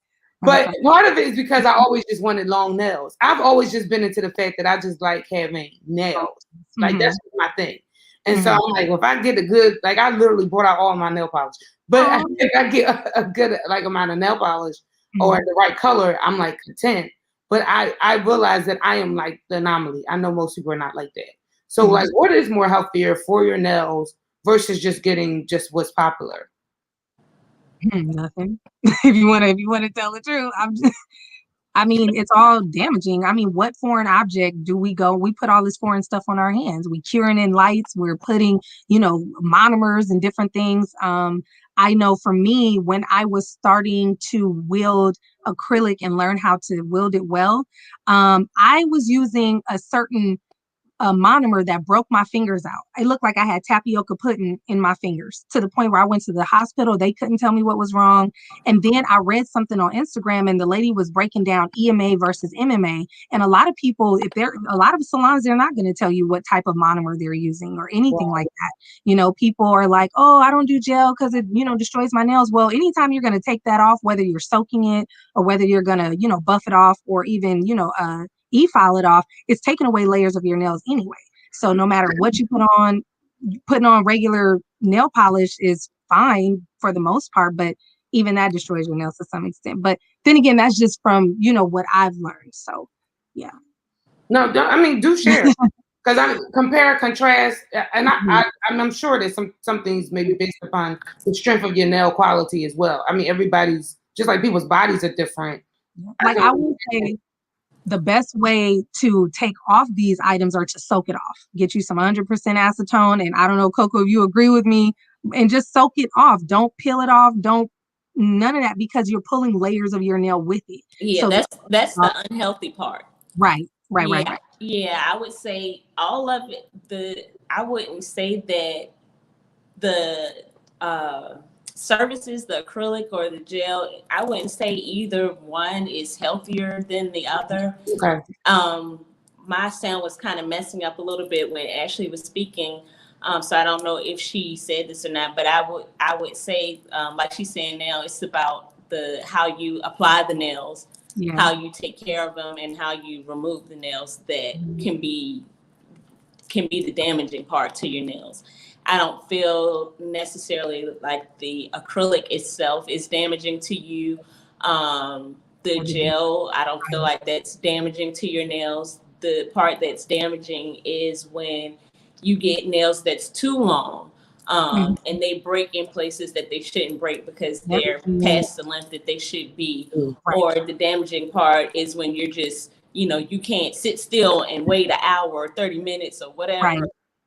But part of it is because I always just wanted long nails. I've always just been into the fact that I just like having nails. Like, that's my thing. And so I'm like, well, if I get a good, like, I literally brought out all my nail polish. But if I get a good, like, amount of nail polish or the right color, I'm, like, content. But I realize that I am, like, the anomaly. I know most people are not like that. So, like, what is more healthier for your nails versus just getting just what's popular? Nothing. If you want to tell the truth, I mean, it's all damaging. I mean, what foreign object do we put all this foreign stuff on our hands? We curing in lights, we're putting, monomers and different things. I know for me, when I was starting to wield acrylic and learn how to wield it well, I was using a monomer that broke my fingers out. It looked like I had tapioca pudding in my fingers, to the point where I went to the hospital. They couldn't tell me what was wrong. And then I read something on Instagram, and the lady was breaking down EMA versus MMA. And a lot of people, a lot of salons, they're not going to tell you what type of monomer they're using or anything like that. People are like, oh, I don't do gel because it, destroys my nails. Well, anytime you're going to take that off, whether you're soaking it or whether you're going to, buff it off, or even, e-file it off, it's taking away layers of your nails anyway. So no matter what you putting on regular nail polish is fine for the most part, but even that destroys your nails to some extent. But then again, that's just from, what I've learned. So yeah. No, do share. Because I compare, contrast, and I'm sure that some things may be based upon the strength of your nail quality as well. I mean, everybody's, just like people's bodies are different. Like, I would say the best way to take off these items are to soak it off. Get you some 100% acetone. And I don't know, Coco, if you agree with me, and just soak it off. Don't peel it off. None of that, because you're pulling layers of your nail with it. Yeah, so that's the unhealthy part. Right. Yeah, I would say all of it. I wouldn't say that the services, the acrylic or the gel, I wouldn't say either one is healthier than the other. Okay. My sound was kind of messing up a little bit when Ashley was speaking. So I don't know if she said this or not, but I would say, like she's saying now, it's about how you apply the nails, how you take care of them, and how you remove the nails that can be the damaging part to your nails. I don't feel necessarily like the acrylic itself is damaging to you. The gel, I don't feel like that's damaging to your nails. The part that's damaging is when you get nails that's too long. And they break in places that they shouldn't break because Yep. they're past the length that they should be. Right. Or the damaging part is when you're just, you can't sit still and wait an hour or 30 minutes or whatever Right.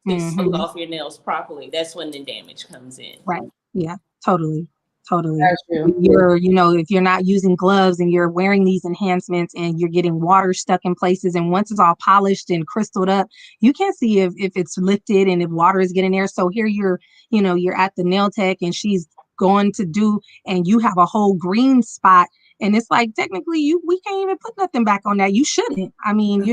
to soak off your nails properly. That's when the damage comes in. Right. Yeah, totally. Totally. That's true. You're, if you're not using gloves and you're wearing these enhancements and you're getting water stuck in places, and once it's all polished and crystalled up, you can't see if it's lifted and if water is getting there. So here you're at the nail tech and she's going to do, and you have a whole green spot. And it's like, technically, we can't even put nothing back on that. You shouldn't. I mean,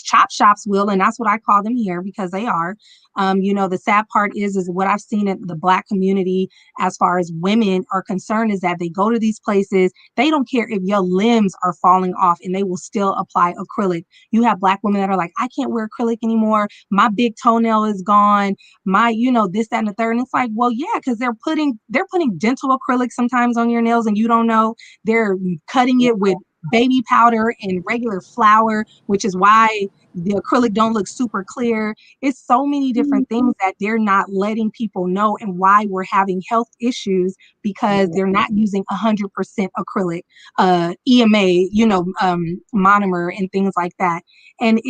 chop shops will, and that's what I call them here because they are. The sad part is what I've seen in the Black community as far as women are concerned is that they go to these places. They don't care if your limbs are falling off and they will still apply acrylic. You have Black women that are like, I can't wear acrylic anymore. My big toenail is gone. My, this, that, and the third. And it's like, well, yeah, because they're putting dental acrylic sometimes on your nails and you don't know. They're cutting it with baby powder and regular flour, which is why the acrylic don't look super clear. It's so many different things that they're not letting people know, and why we're having health issues because they're not using 100% acrylic, EMA, monomer and things like that. And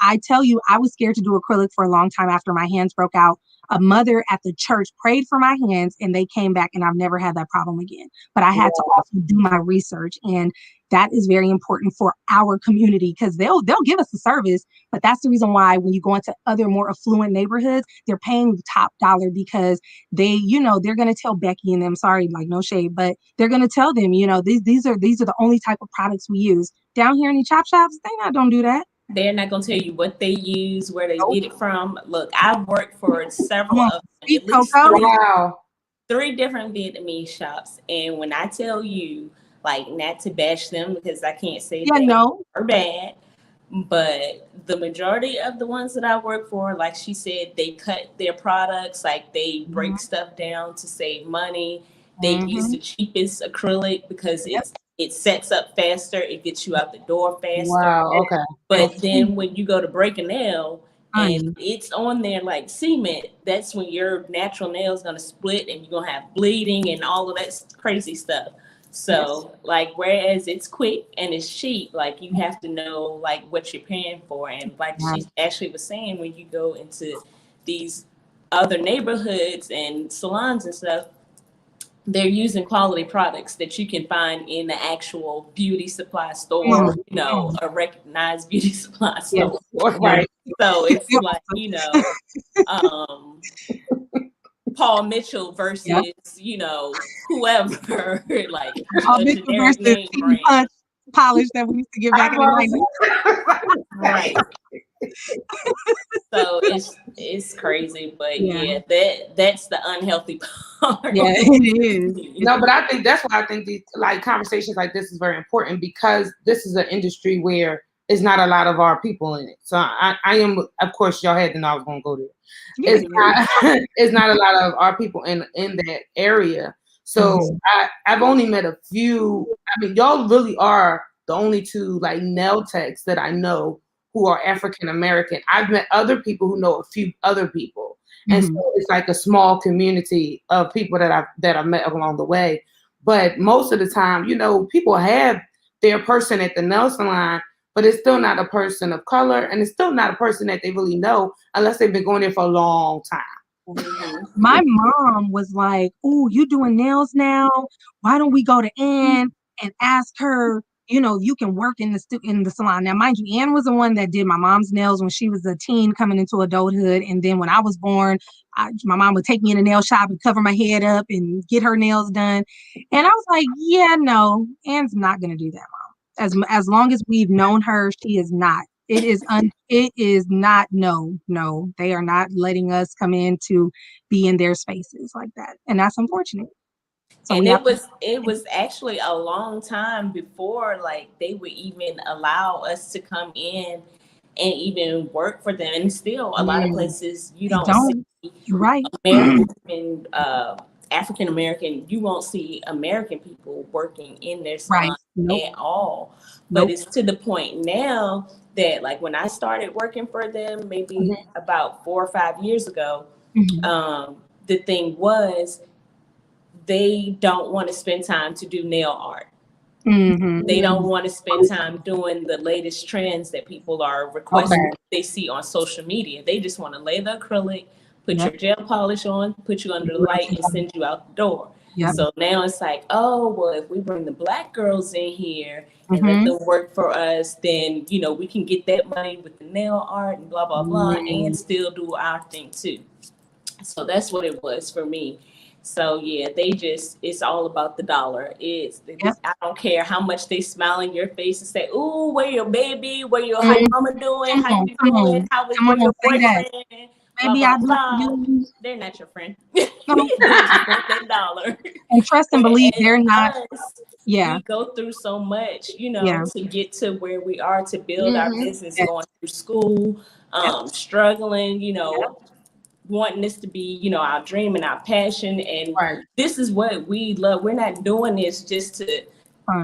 I tell you, I was scared to do acrylic for a long time after my hands broke out. A mother at the church prayed for my hands and they came back, and I've never had that problem again. But I had to also do my research, and that is very important for our community because they'll give us the service. But that's the reason why when you go into other more affluent neighborhoods, they're paying top dollar because they're going to tell Becky and them, sorry, like no shade, but they're going to tell them, these are the only type of products we use. Down here in the chop shops, don't do that. They're not going to tell you what they use, where they get it from. Look, I've worked for several of them, at least three different Vietnamese shops. And when I tell you, like, not to bash them because I can't say they are bad, but the majority of the ones that I work for, like she said, they cut their products, like they break stuff down to save money. They use the cheapest acrylic because it sets up faster. It gets you out the door faster. Wow, okay. But then when you go to break a nail and it's on there like cement, that's when your natural nail is going to split and you're going to have bleeding and all of that crazy stuff. So like, whereas it's quick and it's cheap, like you have to know like what you're paying for. And like she actually was saying, when you go into these other neighborhoods and salons and stuff, they're using quality products that you can find in the actual beauty supply store, a recognized beauty supply store. Right. So it's like, Paul Mitchell versus, whoever, like Paul Mitchell versus Punch polish that we used to get back in the 90s. Right. So it's crazy, but that's the unhealthy part. Yeah, it is. No, but I think that's why I think these like conversations like this is very important, because this is an industry where it's not a lot of our people in it. So I am, of course, y'all had to know I was going to go there. It's not a lot of our people in that area. So I've only met a few. I mean, y'all really are the only two like nail techs that I know who are African American. I've met other people who know a few other people, and so it's like a small community of people that I've met along the way. But most of the time, people have their person at the nail salon, but it's still not a person of color, and it's still not a person that they really know unless they've been going there for a long time. My mom was like, "Oh, you doing nails now? Why don't we go to Ann and ask her, you can work in the salon." Now, mind you, Ann was the one that did my mom's nails when she was a teen coming into adulthood. And then when I was born, my mom would take me in a nail shop and cover my head up and get her nails done. And I was like, yeah, no, Ann's not going to do that, Mom. As long as we've known her, she is not. It is not. No, they are not letting us come in to be in their spaces like that. And that's unfortunate. So and it was actually a long time before like they would even allow us to come in and even work for them. And still a lot of places you don't see right. American African American, you won't see American people working in their salon at all. But it's to the point now that like when I started working for them, maybe about 4 or 5 years ago, the thing was, they don't want to spend time to do nail art. They don't want to spend time doing the latest trends that people are requesting. They see on social media. They just want to lay the acrylic, put your gel polish on, put you under the light, and send you out the door. So now it's like, oh, well, if we bring the Black girls in here and let them work for us, then, you know, we can get that money with the nail art and blah, blah, blah, and still do our thing too. So that's what it was for me. So yeah, it's all about the dollar. I don't care how much they smile in your face and say, "Ooh, where your baby? How your mama doing? How you doing? Where your boyfriend?" Blah, Maybe blah, I blah. do. They're not your friend. They just want that dollar. And trust and believe they're not. Us, Yeah. we go through so much, you know, to get to where we are, to build our business, going through school, struggling, you know, wanting this to be, you know, our dream and our passion. And this is what we love. We're not doing this just to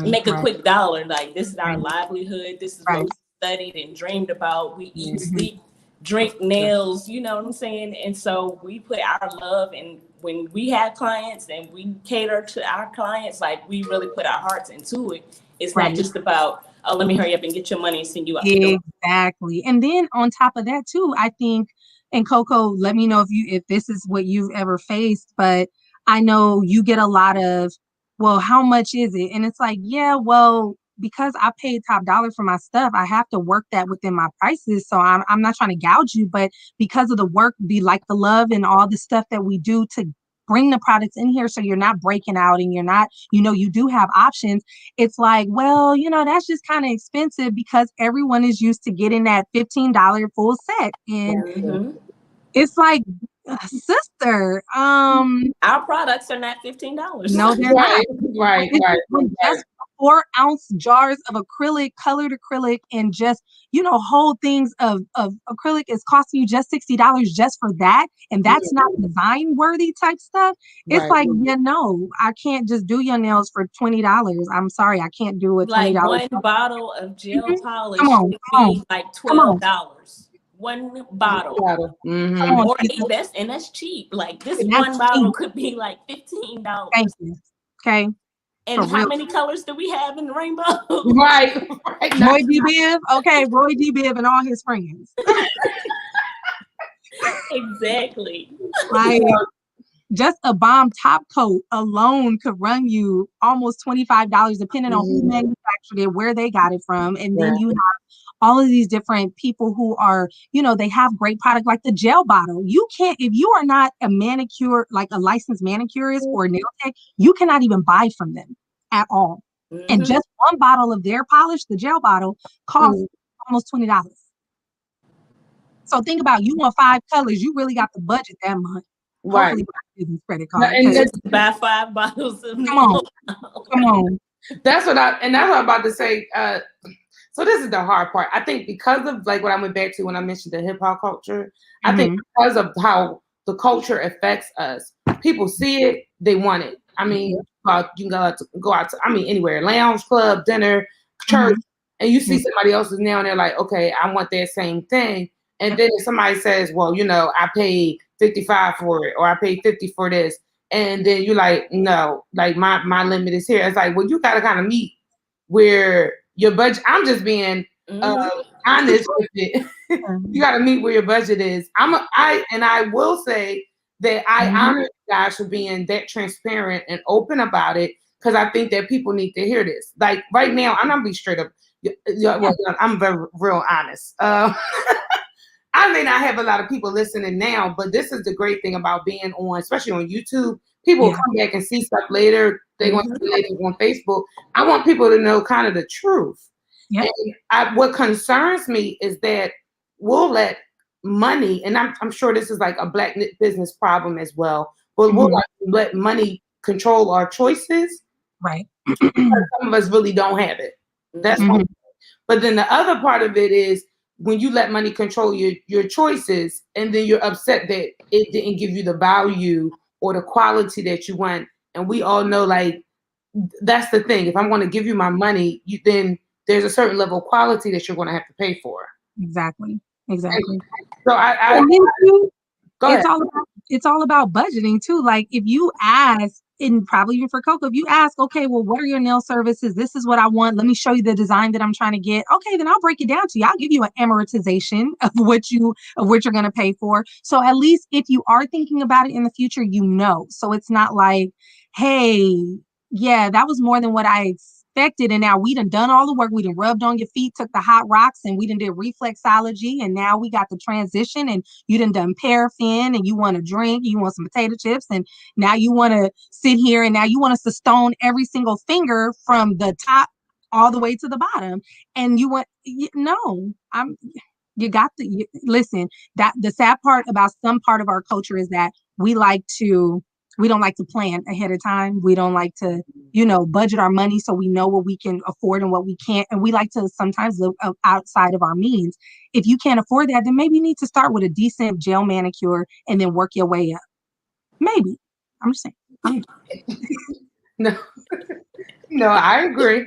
make a quick dollar. Like, this is our livelihood. This is what we studied and dreamed about. We eat, sleep, drink, nails, you know what I'm saying? And so we put our love in. When we have clients and we cater to our clients, like, we really put our hearts into it. It's not just about, oh, let me hurry up and get your money and send you out the door. Exactly. And then on top of that too, I think, and Coco, let me know if this is what you've ever faced, but I know you get a lot of, well, how much is it? And it's like, yeah, well, because I paid top dollar for my stuff, I have to work that within my prices. So I'm not trying to gouge you, but because of the work, be like the love and all the stuff that we do to bring the products in here, so you're not breaking out and you're not, you know, you do have options. It's like, well, you know, that's just kind of expensive because everyone is used to getting that $15 full set. And it's like, sister, our products are not $15. No, they're not. Right. Just 4-ounce jars of acrylic, colored acrylic, and just, you know, whole things of acrylic is costing you just $60 just for that. And that's not design worthy type stuff. It's like, yeah, no, I can't just do your nails for $20. I'm sorry, I can't do it. $20. Like, one bottle of gel polish Come would on, be like $12. One bottle. Or that's cheap. Like, this one bottle could be like $15. Thank you. Okay. And how many colors do we have in the rainbow? Right. Roy D. Biv. Okay, Roy D. Biv and all his friends. Exactly. Like, just a bomb top coat alone could run you almost $25, depending on who manufactured it, where they got it from. And then you have all of these different people who are, you know, they have great product like the gel bottle. You can't, if you are not a manicure, like a licensed manicurist or nail tech, you cannot even buy from them at all. And just one bottle of their polish, the gel bottle, costs almost $20. So think about, you want 5 colors, you really got the budget that month. Hopefully business credit card. And just buy 5 bottles of Come on. That's what I'm about to say. So this is the hard part. I think because of, like, what I went back to when I mentioned the hip hop culture, I think because of how the culture affects us, people see it, they want it. I mean, you can go out to, I mean, anywhere, lounge, club, dinner, church, and you see somebody else's nail and they're like, okay, I want that same thing. And then if somebody says, well, you know, I paid $55 for it, or I paid $50 for this, and then you're like, no, like my limit is here. It's like, well, you gotta kind of meet where your budget. I'm just being honest with it. You gotta meet where your budget is. I will say that I honor you guys for being that transparent and open about it, because I think that people need to hear this. Like, right now, I'm gonna be straight up. Well, I'm very real honest. I may not have a lot of people listening now, but this is the great thing about being on, especially on YouTube. People will come back and see stuff later. They're going to see later on Facebook. I want people to know kind of the truth. And what concerns me is that we'll let money, and I'm sure this is like a Black business problem as well, but we'll let money control our choices. Right. Some of us really don't have it. That's one. But then the other part of it is, when you let money control your choices, and then you're upset that it didn't give you the value or the quality that you want. And we all know, like, that's the thing. If I'm going to give you my money, then there's a certain level of quality that you're going to have to pay for. Exactly. So go ahead. it's all about budgeting too. Like if you ask, and probably even for Coco, if you ask, okay, well, what are your nail services? This is what I want. Let me show you the design that I'm trying to get. Okay, then I'll break it down to you. I'll give you an amortization of what you're going to pay for. So at least if you are thinking about it in the future, you know. So it's not like, hey, yeah, that was more than what I expected. And now we done all the work. We done rubbed on your feet, took the hot rocks, and we done did reflexology. And now we got the transition, and you done paraffin, and you want to drink, you want some potato chips, and now you want to sit here, and now you want us to stone every single finger from the top all the way to the bottom. And no, you got to listen. That the sad part about some part of our culture is that we don't like to plan ahead of time. We don't like to, budget our money so we know what we can afford and what we can't. And we like to sometimes live outside of our means. If you can't afford that, then maybe you need to start with a decent gel manicure and then work your way up. Maybe. I'm just saying. No, no, I agree.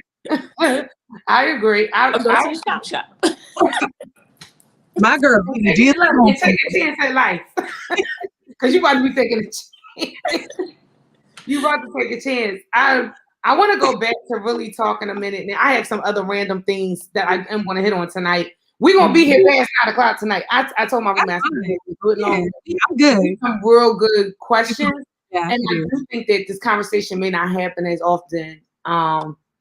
I agree. Go to the shop. My girl, take a chance at life. Because you about to be taking a chance. You about to take a chance. I want to go back to really talking a minute. Now, I have some other random things that I am going to hit on tonight. We're going to be here past 9 o'clock tonight. I told my roommate I'm good. Some real good questions. Yeah, and I do think that this conversation may not happen as often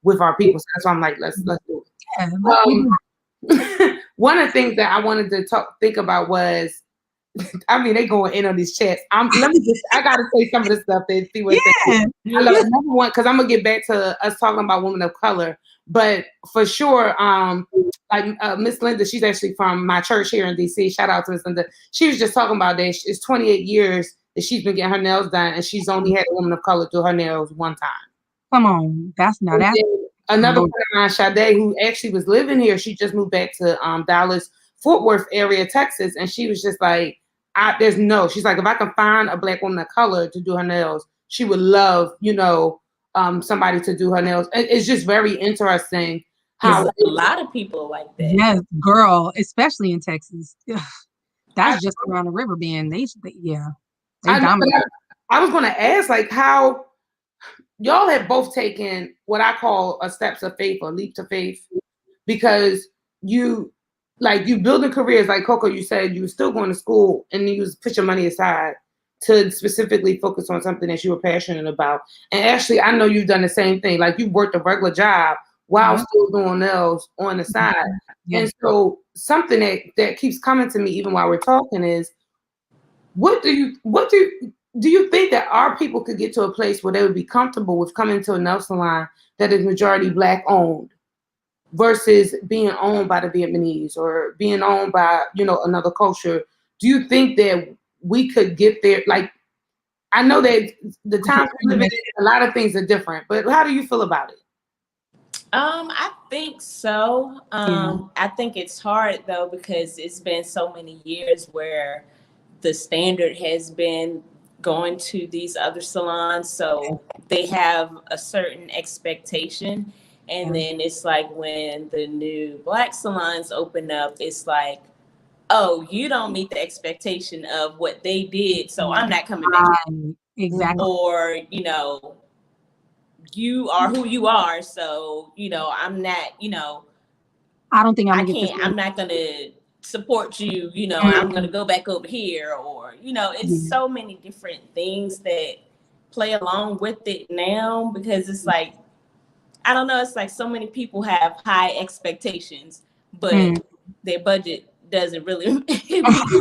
with our people. So that's why I'm like, let's do it. Yeah, one of the things that I wanted to think about was, I mean, they going in on these chats. I gotta say some of the stuff and see what they think. I love it. Number one, because I'm gonna get back to us talking about women of color, but for sure, like Miss Linda, she's actually from my church here in DC. Shout out to Miss Linda. She was just talking about that. It's 28 years that she's been getting her nails done, and she's only had a woman of color do her nails one time. Come on, that's another friend of mine, Sade, who actually was living here. She just moved back to Dallas, Fort Worth area, Texas, and she was just like, she's like, if I can find a Black woman of color to do her nails, she would love, somebody to do her nails. It's just very interesting how a lot of people like that. Yes, girl, especially in Texas. That's just around the river bend. They dominate. I was going to ask, like, how y'all have both taken what I call a steps of faith or leap to faith, because you building careers. Like Coco, you said you were still going to school and you put your money aside to specifically focus on something that you were passionate about. And actually, I know you've done the same thing. Like you worked a regular job while still doing nails on the side. And so something that keeps coming to me even while we're talking is, do you think that our people could get to a place where they would be comfortable with coming to a nail salon that is majority Black owned versus being owned by the Vietnamese or being owned by, another culture? Do you think that we could get there? Like, I know that the times we live in, a lot of things are different, but how do you feel about it? I think so. I think it's hard though, because it's been so many years where the standard has been going to these other salons, so they have a certain expectation, and then it's like when the new Black salons open up, it's like, oh, you don't meet the expectation of what they did, so I'm not coming back. Exactly. Or you are who you are, so I'm not, I don't think I'm not gonna support you, I'm gonna go back over here, or it's so many different things that play along with it now, because it's like, I don't know, it's like so many people have high expectations, but their budget doesn't really meet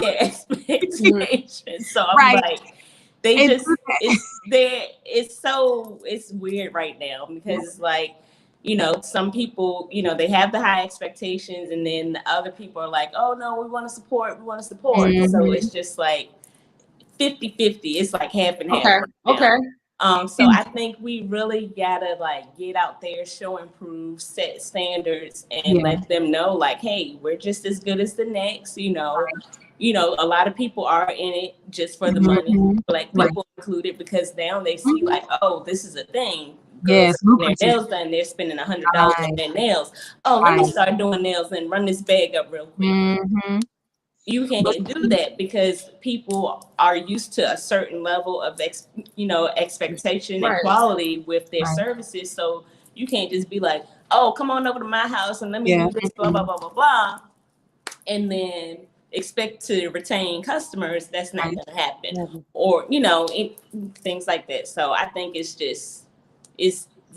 their expectations. So I'm like, it's weird right now, because it's like, some people, they have the high expectations, and then the other people are like, oh no, we want to support. So it's just like 50-50. It's like half and half. Okay. So I think we really gotta like get out there, show and prove, set standards, and let them know like, hey, we're just as good as the next. A lot of people are in it just for the money, Black people included, because now they see like, oh, this is a thing. Girls getting their nails done, they're spending $100 on their nails. Oh, let me start doing nails and run this bag up real quick. You can't do that because people are used to a certain level of expectation and Right. quality with their Right. services. So you can't just be like, oh, come on over to my house and let me Yeah. do this, blah blah blah blah blah, and then expect to retain customers. That's not Right. going to happen. Never. Or things like that. So I think it's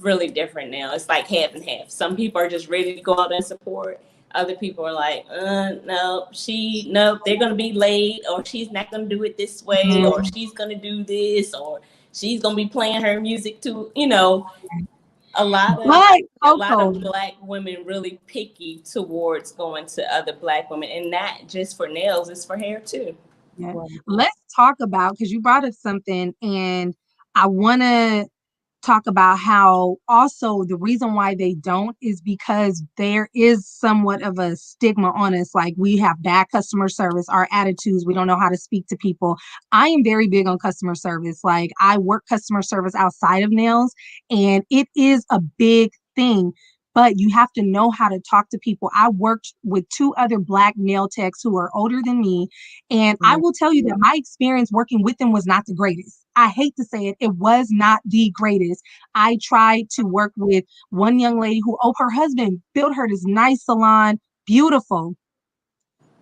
really different now. It's like half and half. Some people are just ready to go out and support. Other people are like, no, they're gonna be late, or she's not gonna do it this way, or she's gonna do this, or she's gonna be playing her music too. A lot of But a lot Coco, of Black women really picky towards going to other Black women, and not just for nails, it's for hair too. yeah. Wow. Let's talk about, because you brought up something, and I want to talk about how also the reason why they don't is because there is somewhat of a stigma on us. Like, we have bad customer service, our attitudes, we don't know how to speak to people. I am very big on customer service. Like, I work customer service outside of nails, and it is a big thing. But you have to know how to talk to people. I worked with 2 other Black nail techs who are older than me. And I will tell you that my experience working with them was not the greatest. I hate to say it, it was not the greatest. I tried to work with one young lady who, her husband built her this nice salon, beautiful.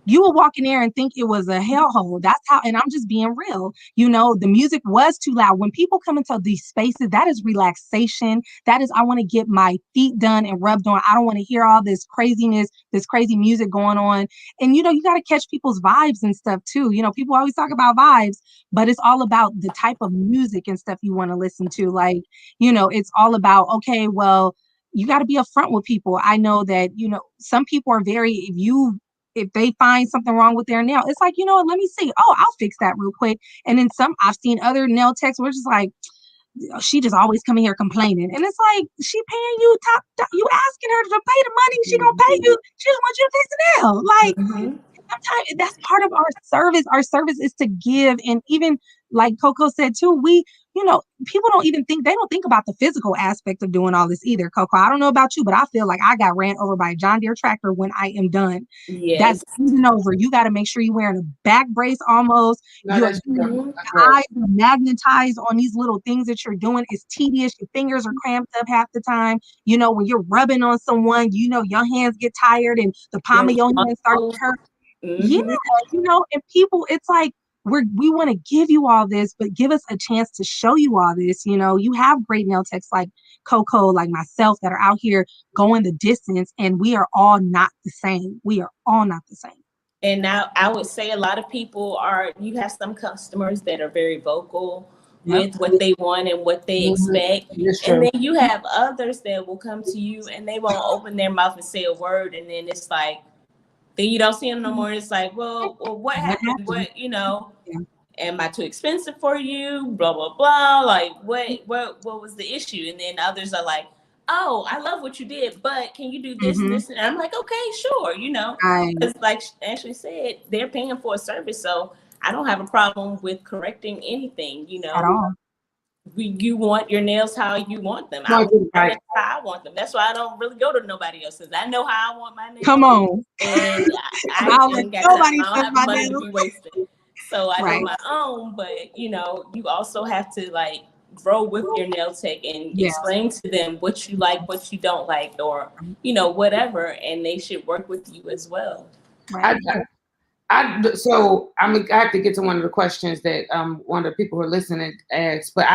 You will walk in there and think it was a hellhole. That's how, and I'm just being real. The music was too loud. When people come into these spaces, that is relaxation. That is, I want to get my feet done and rubbed on. I don't want to hear all this craziness, this crazy music going on. And, you got to catch people's vibes and stuff too. People always talk about vibes, but it's all about the type of music and stuff you want to listen to. Like, it's all about, okay, well, you got to be upfront with people. I know that, some people are very, if they find something wrong with their nail, it's like, what, let me see. Oh, I'll fix that real quick. And then I've seen other nail techs where it's just like, she just always coming here complaining. And it's like, she paying you you asking her to pay the money, she gonna pay you. She just wants you to fix the nail. Like, sometimes that's part of our service. Our service is to give. And even like Coco said too, people they don't think about the physical aspect of doing all this either. Coco, I don't know about you, but I feel like I got ran over by a John Deere tractor when I am done. Yes. That's even over. You got to make sure you're wearing a back brace almost. No, Your that's eyes are magnetized on these little things that you're doing. It's tedious. Your fingers are cramped up half the time. When you're rubbing on someone, your hands get tired and the palm of your hand starts to hurt. Yeah, and people, it's like we want to give you all this, but give us a chance to show you all this. You have great nail techs like Coco, like myself, that are out here going the distance, and we are all not the same. We are all not the same. And now I would say a lot of people you have some customers that are very vocal with what they want and what they expect. And then you have others that will come to you and they won't open their mouth and say a word. And then it's like, then you don't see them no more. It's like, well what happened? Am I too expensive for you? Blah, blah, blah. Like, what was the issue? And then others are like, oh, I love what you did, but can you do this and this? And I'm like, okay, sure, because like Ashley said, they're paying for a service. So I don't have a problem with correcting anything, At all. You want your nails how you want them. I want how I want them. That's why I don't really go to nobody else's. I know how I want my nails. Come on. And I don't have money to be wasted. So I do my own, but you also have to like grow with your nail tech and explain to them what you like, what you don't like, or whatever, and they should work with you as well. Right. So I have to get to one of the questions that one of the people who are listening asked, but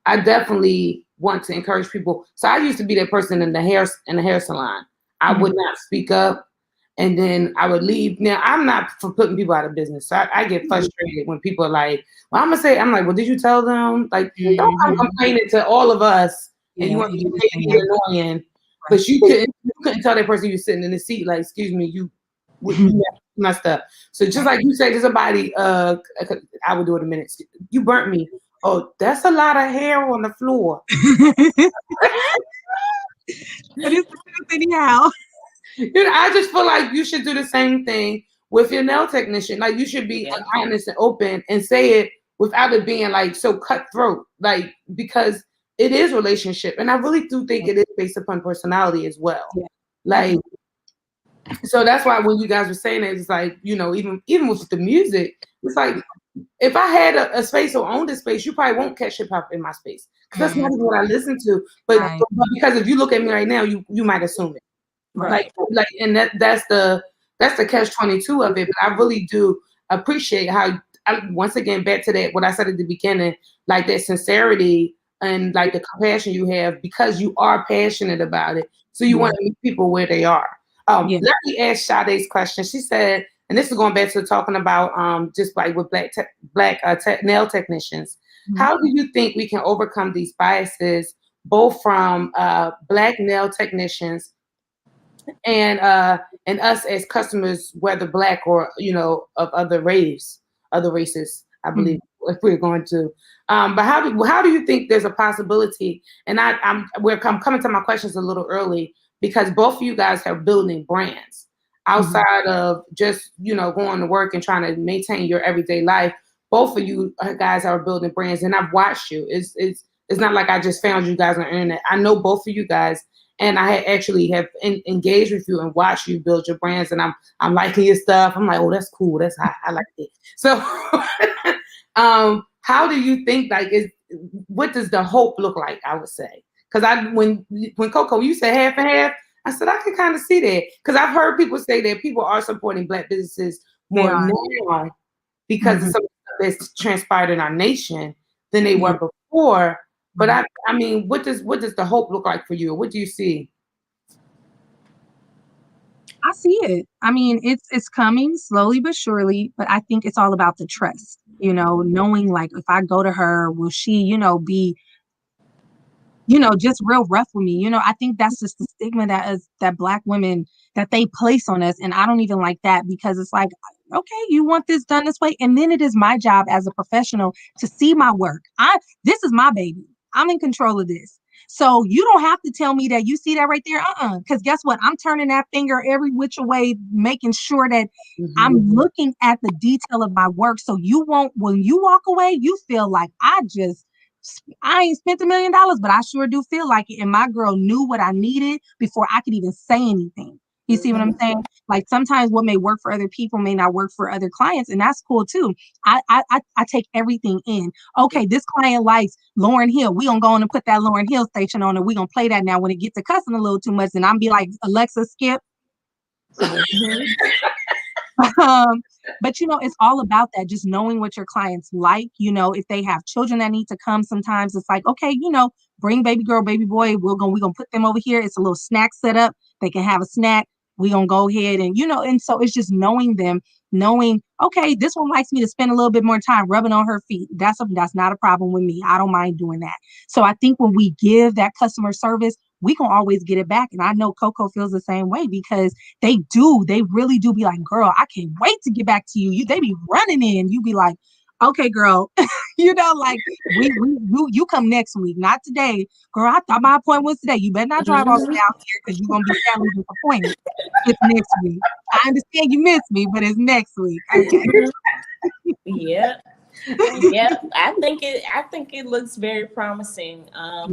I definitely want to encourage people. So I used to be that person in the hair salon. I would not speak up, and then I would leave. Now I'm not for putting people out of business. So I get frustrated when people are like, "Well, I'm like, well, did you tell them? Like, don't come complaining to all of us, and you want to be annoying, but you couldn't tell that person you sitting in the seat, like, excuse me, you messed up." So just like you said to somebody, I would do it in a minute. You burnt me. Oh, that's a lot of hair on the floor. But it's the truth anyhow. I just feel like you should do the same thing with your nail technician. Like, you should be honest and open and say it without it being like so cutthroat. Like, because it is relationship, and I really do think it is based upon personality as well. Like, So that's why when you guys were saying it, it's like, you know, even with the music, it's like if I had a space or owned a space, you probably won't catch hip hop in my space because that's not even what I listen to. But, Right. but because if you look at me right now, you might assume it. Right. Like, and that's the catch-22 of it. But I really do appreciate how, once again, back to that what I said at the beginning, like that sincerity and like the compassion you have because you are passionate about it. So you want to meet people where they are. Yeah. Let me ask Sade's question. She said, and this is going back to talking about just like with black nail technicians. How do you think we can overcome these biases, both from black nail technicians and us as customers, whether black or of other races, I believe, if we're going to. But how do you think there's a possibility? And I'm coming to my questions a little early because both of you guys are building brands outside of just going to work and trying to maintain your everyday life. Both of you guys are building brands, and I've watched you. It's not like I just found you guys on the internet. I know both of you guys, and I actually have engaged with you and watched you build your brands, and I'm liking your stuff. I'm like, oh, that's cool. That's hot. I like it. So, how do you think? What does the hope look like? I would say, because when Coco, you said half and half, I said I can kind of see that because I've heard people say that people are supporting black businesses more now because of some of the stuff that's transpired in our nation than they were before. But I mean, what does the hope look like for you? What do you see? I see it. I mean, it's coming slowly but surely, but I think it's all about the trust, knowing like if I go to her, will she, be, just real rough with me. I think that's just the stigma that black women that they place on us. And I don't even like that because it's like, okay, you want this done this way. And then it is my job as a professional to see my work. This is my baby. I'm in control of this. So you don't have to tell me that you see that right there. Because guess what? I'm turning that finger every which way, making sure that I'm looking at the detail of my work. So you won't, when you walk away, you feel like I ain't spent $1 million, but I sure do feel like it. And my girl knew what I needed before I could even say anything. You see what I'm saying? Like sometimes what may work for other people may not work for other clients, and that's cool too. I take everything in. Okay, this client likes Lauryn Hill. We gonna go on and put that Lauryn Hill station on, and we gonna play that now. When it gets to cussing a little too much, and I'm be like, Alexa, skip. But it's all about that, just knowing what your clients like. If they have children that need to come, sometimes it's like, okay, bring baby girl, baby boy, we're gonna put them over here. It's a little snack set up. They can have a snack. We gonna go ahead and and so it's just knowing them, knowing, okay, this one likes me to spend a little bit more time rubbing on her feet. That's not a problem with me. I don't mind doing that. So I think when we give that customer service, we can always get it back. And I know Coco feels the same way because they really do be like, girl, I can't wait to get back to you. They be running in. You be like, okay, girl, like you come next week, not today. Girl, I thought my appointment was today. You better not drive all the way out here because you're going to be sadly disappointed. It's next week. I understand you missed me, but it's next week. Okay. Yeah. I think it looks very promising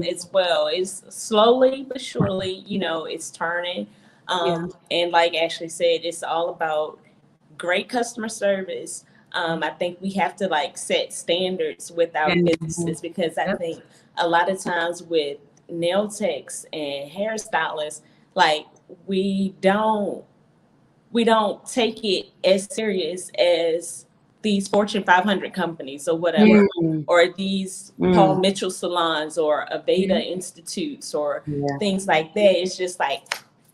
as well. It's slowly but surely, it's turning. And like Ashley said, it's all about great customer service. I think we have to set standards with our businesses because I think a lot of times with nail techs and hairstylists, like we don't take it as serious as these Fortune 500 companies or whatever, or these Paul Mitchell salons or Aveda Institutes or things like that. It's just like,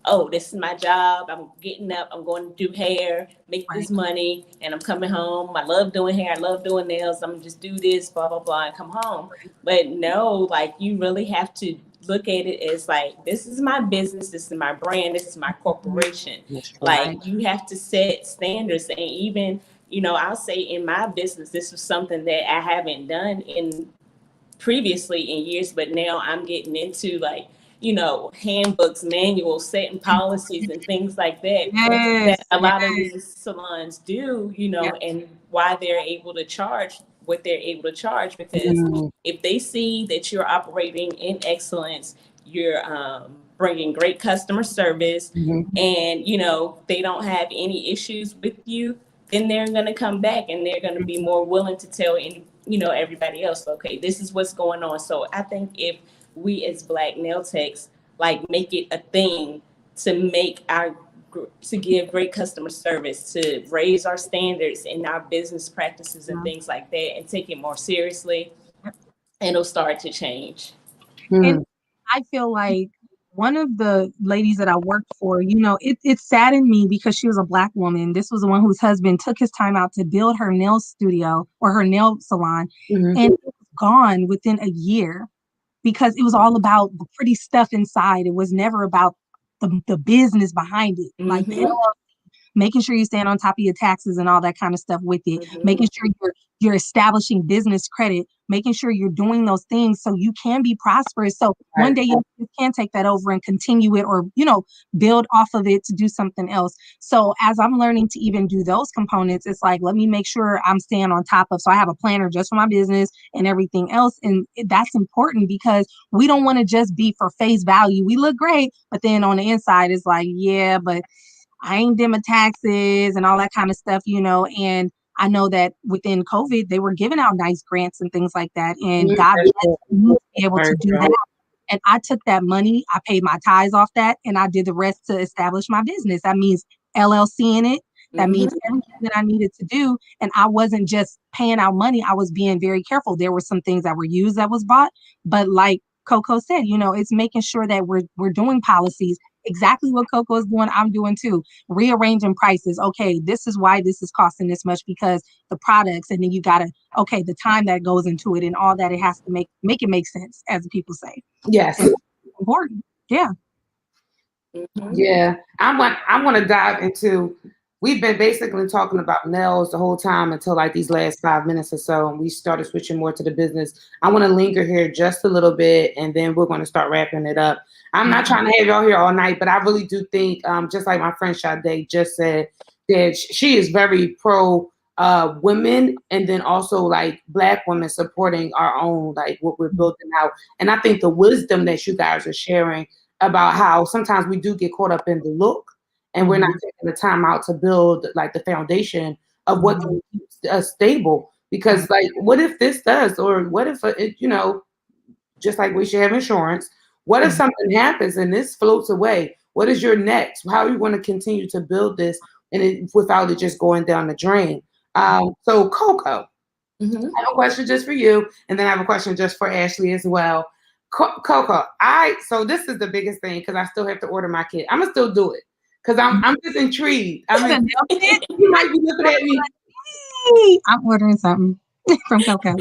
oh, this is my job. I'm getting up. I'm going to do hair, make this money, and I'm coming home. I love doing hair. I love doing nails. I'm going to just do this, blah, blah, blah, and come home. But no, you really have to look at it as this is my business. This is my brand. This is my corporation. You have to set standards. And even, I'll say in my business, this was something that I haven't done previously in years, but now I'm getting into handbooks, manuals, setting policies and things like that that a lot of these salons do, and why they're able to charge what they're able to charge because if they see that you're operating in excellence, you're bringing great customer service, Mhm. and they don't have any issues with you, then they're going to come back and they're going to be more willing to tell everybody else, okay, this is what's going on. So I think if we as Black nail techs like make it a thing to give great customer service, to raise our standards in our business practices and things like that, and take it more seriously, it'll start to change. And I feel like one of the ladies that I worked for, it saddened me because she was a Black woman. This was the one whose husband took his time out to build her nail studio or her nail salon, Mhm. and it was gone within a year because it was all about the pretty stuff inside. It was never about the business behind it, like the Mm-hmm. making sure you stand on top of your taxes and all that kind of stuff with it, Mm-hmm. making sure you're establishing business credit, making sure you're doing those things so you can be prosperous. So one day you can take that over and continue it, or build off of it to do something else. So as I'm learning to even do those components, it's like, let me make sure I'm staying on top of, so I have a planner just for my business and everything else. And that's important because we don't want to just be for face value. We look great, but then on the inside it's like, yeah, but I ain't did my taxes and all that kind of stuff, and I know that within COVID, they were giving out nice grants and things like that. And God bless me to be able to do that. And I took that money, I paid my tithes off that, and I did the rest to establish my business. That means LLC in it. That means everything that I needed to do. And I wasn't just paying out money. I was being very careful. There were some things that were used that was bought. But like Coco said, it's making sure that we're doing policies. Exactly what Coco is doing, I'm doing too. Rearranging prices. Okay, this is why this is costing this much because the products, and then you gotta, okay, the time that goes into it and all that it has to make it make sense, as the people say. Yes. And important. Yeah. Mm-hmm. Yeah. I want to dive into, we've been basically talking about nails the whole time until like these last 5 minutes or so, and we started switching more to the business. I want to linger here just a little bit, and then we're going to start wrapping it up. I'm not trying to have y'all here all night, but I really do think, just like my friend Sade just said, that she is very pro women, and then also like Black women supporting our own, like what we're building out. And I think the wisdom that you guys are sharing about how sometimes we do get caught up in the look, and we're not taking the time out to build like the foundation of what can keep us stable. Because like, what if this does, or what if just like we should have insurance, what if something happens and this floats away? What is your next? How are you going to continue to build this without it just going down the drain? So Coco, I have a question just for you, and then I have a question just for Ashley as well. Coco, so this is the biggest thing because I still have to order my kit. I'm gonna still do it because I'm just intrigued. I mean, you might be looking at me. I'm ordering something from Coco.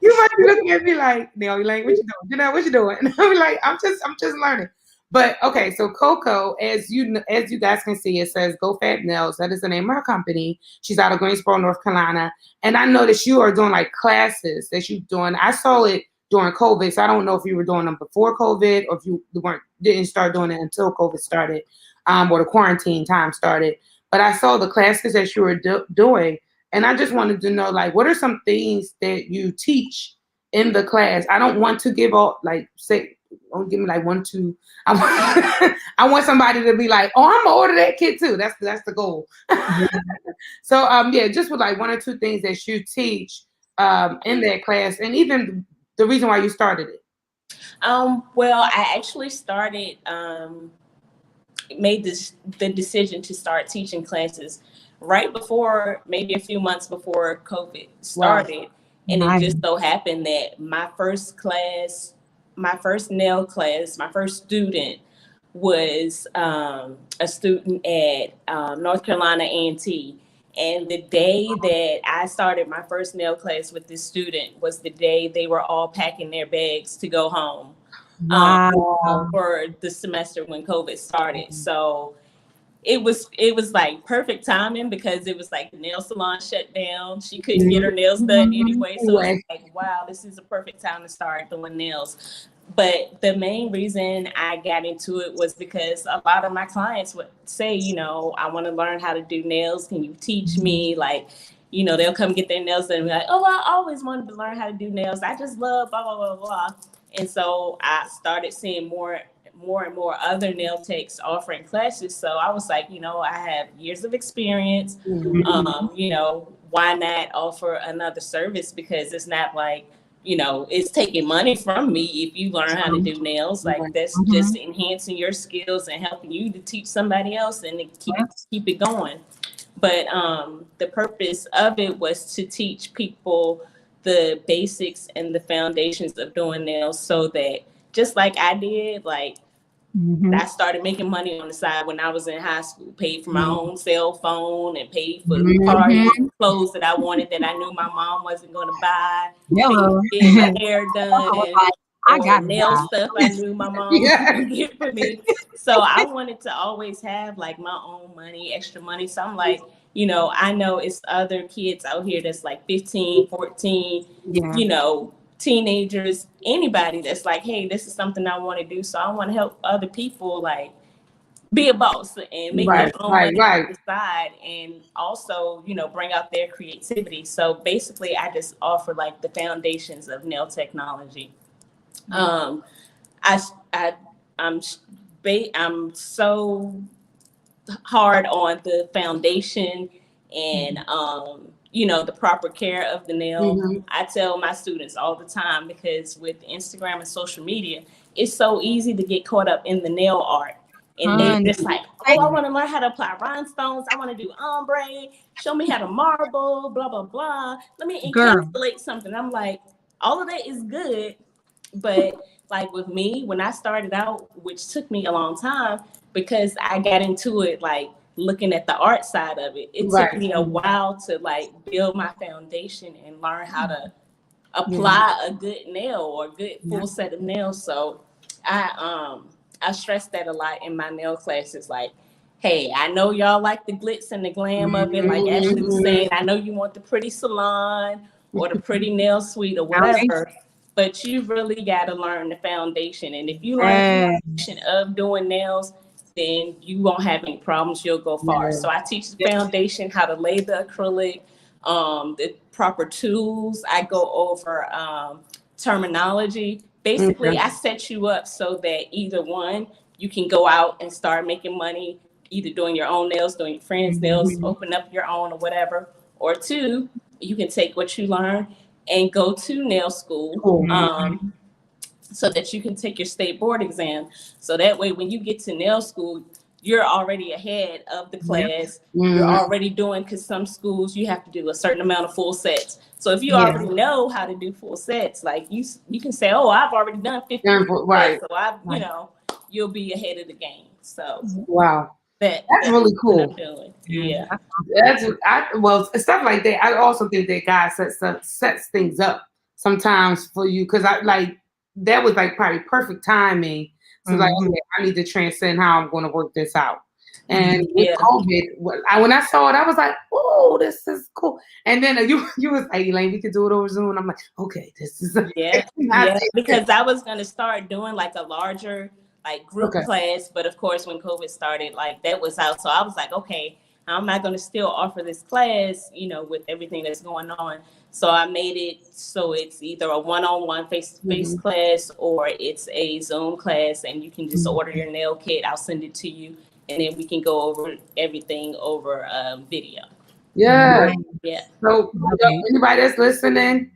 You might be looking at me like, Neil, like, what you doing? What you doing? And I'm like, I'm just learning. But okay, so Coco, as you guys can see, it says Go Fat Nails. That is the name of her company. She's out of Greensboro, North Carolina. And I know that you are doing like classes that you're doing. I saw it during COVID, so I don't know if you were doing them before COVID or if you didn't start doing it until COVID started, or the quarantine time started. But I saw the classes that you were doing, and I just wanted to know, like, what are some things that you teach in the class? I don't want to give all don't give me like 1, 2. I want somebody to be like, oh, I'm gonna order that kit too. That's the goal. So yeah, just with like 1 or 2 things that you teach in that class, and even the reason why you started it. Well, I actually made the decision to start teaching classes right before, maybe a few months before COVID started. Wow. And it just so happened that my first nail class, my first student was a student at North Carolina A&T. And the day that I started my first nail class with this student was the day they were all packing their bags to go home. For the semester when COVID started. So it was like perfect timing because it was like the nail salon shut down. She couldn't get her nails done anyway. So it's like, wow, this is a perfect time to start doing nails. But the main reason I got into it was because a lot of my clients would say, I want to learn how to do nails. Can you teach me? Like, they'll come get their nails done and be like, oh, I always wanted to learn how to do nails. I just love blah, blah, blah, blah. And so I started seeing more more and more other nail techs offering classes. So I was like, I have years of experience. Why not offer another service? Because it's not like, it's taking money from me if you learn how to do nails. Like that's just enhancing your skills and helping you to teach somebody else and to keep it going. But the purpose of it was to teach people the basics and the foundations of doing nails, so that just like I did, like I started making money on the side when I was in high school, paid for my own cell phone and paid for parties, clothes that I wanted that I knew my mom wasn't going to buy, getting my hair done, and I got nail stuff I knew my mom was going to get for me. So I wanted to always have like my own money, extra money. So I'm like, I know it's other kids out here that's like 15, 14, teenagers, anybody that's like, hey, this is something I want to do. So I want to help other people like be a boss and make their own money on the side, and also, bring out their creativity. So basically I just offer like the foundations of nail technology. I'm so hard on the foundation and the proper care of the nail. I tell my students all the time, because with Instagram and social media, it's so easy to get caught up in the nail art. And they're just like, oh, I want to learn how to apply rhinestones. I want to do ombre. Show me how to marble, blah, blah, blah. Let me encapsulate something. I'm like, all of that is good. But like with me, when I started out, which took me a long time because I got into it, like looking at the art side of it, it took me a while to like build my foundation and learn how to apply a good nail or a good full set of nails. So I stress that a lot in my nail classes. Like, hey, I know y'all like the glitz and the glam of it. Like Ashley was saying, I know you want the pretty salon or the pretty nail suite or whatever. But you really got to learn the foundation. And if you learn the foundation of doing nails, then you won't have any problems. You'll go far. So I teach the foundation, how to lay the acrylic, the proper tools. I go over terminology. Basically, I set you up so that either one, you can go out and start making money, either doing your own nails, doing your friends' nails, open up your own or whatever. Or two, you can take what you learn and go to nail school so that you can take your state board exam. So that way, when you get to nail school, you're already ahead of the class. You're already doing, because some schools, you have to do a certain amount of full sets. So if you already know how to do full sets, like you can say, oh, I've already done 50 sets, so I've, you'll be ahead of the game. So that's really cool. Yeah. Well, stuff like that. I also think that God sets things up sometimes for you, because that was like probably perfect timing. So like, okay, I need to transcend how I'm going to work this out. And with COVID, when I saw it, I was like, oh, this is cool. And then you was like, Elaine, we could do it over Zoom. And I'm like, okay, this is because I was going to start doing like a larger like group class, but of course when COVID started, like that was out. So I was like, okay, I'm not going to still offer this class, with everything that's going on. So I made it so it's either a one-on-one face-to-face class or it's a Zoom class, and you can just order your nail kit. I'll send it to you, and then we can go over everything over video. Yeah. Yeah. So anybody that's listening,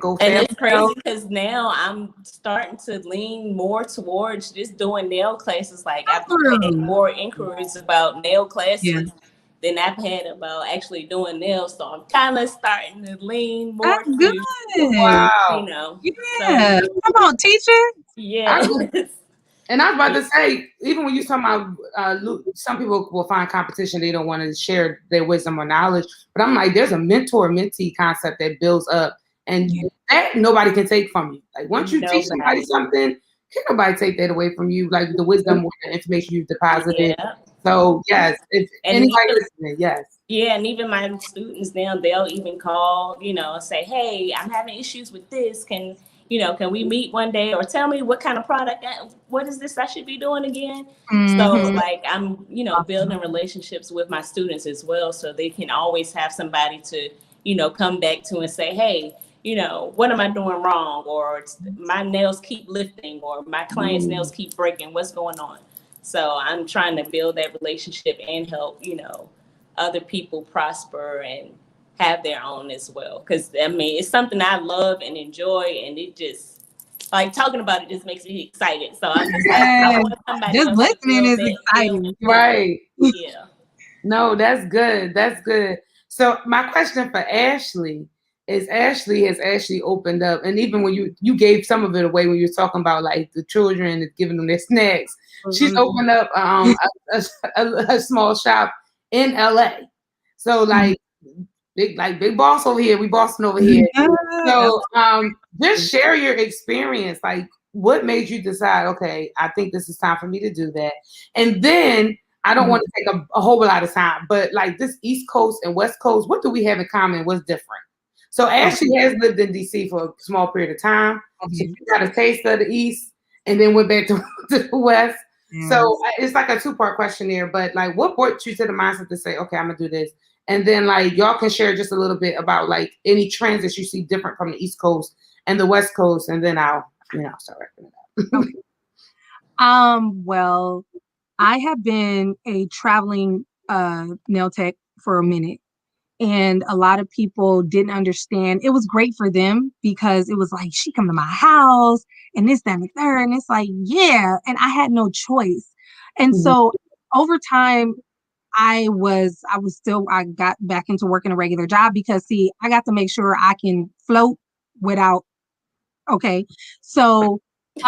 go. And it's crazy because now I'm starting to lean more towards just doing nail classes. Like I've had more inquiries about nail classes than I've had about actually doing nails. So I'm kind of starting to lean more. That's good. Wow. Yeah. So, come on, teacher. Yeah. And I was about to say, even when you're talking about some people will find competition, they don't want to share their wisdom or knowledge. But I'm like, there's a mentor-mentee concept that builds up, and that nobody can take from you. Like once you teach somebody something, can't nobody take that away from you. Like the wisdom or the information you've deposited. So yes, if anybody listening, yes. Yeah, and even my students now, they'll even call, say, hey, I'm having issues with this. Can we meet one day, or tell me what kind of product, what is this I should be doing again? So like I'm, building relationships with my students as well, so they can always have somebody to, come back to and say, hey, what am I doing wrong? Or my nails keep lifting, or my clients' nails keep breaking. What's going on? So I'm trying to build that relationship and help, other people prosper and have their own as well. Because, I mean, it's something I love and enjoy, and it just, like, talking about it just makes me excited. So I'm just like, I want somebody just else listening to is feel exciting. Right. Yeah. No, that's good. That's good. So my question for Ashley is, Ashley has actually opened up, and even when you gave some of it away when you were talking about like the children and giving them their snacks, she's opened up a small shop in LA. So like big boss over here, we bossing over here. So just share your experience. Like, what made you decide, okay, I think this is time for me to do that? And then I don't want to take a whole lot of time, but like this East Coast and West Coast, what do we have in common? What's different? So Ashley has lived in DC for a small period of time. So she got a taste of the East and then went back to the West. So it's like a two-part question there, but like what brought you to the mindset to say, okay, I'm gonna do this? And then like y'all can share just a little bit about like any trends that you see different from the East Coast and the West Coast, and then I'll start wrapping it up. Well, I have been a traveling nail tech for a minute. And a lot of people didn't understand. It was great for them because it was like, she come to my house and this, that, and the third. And it's like, yeah. And I had no choice. And so over time, I got back into working a regular job because see, I got to make sure I can float without, okay. So it's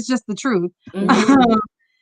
just the truth.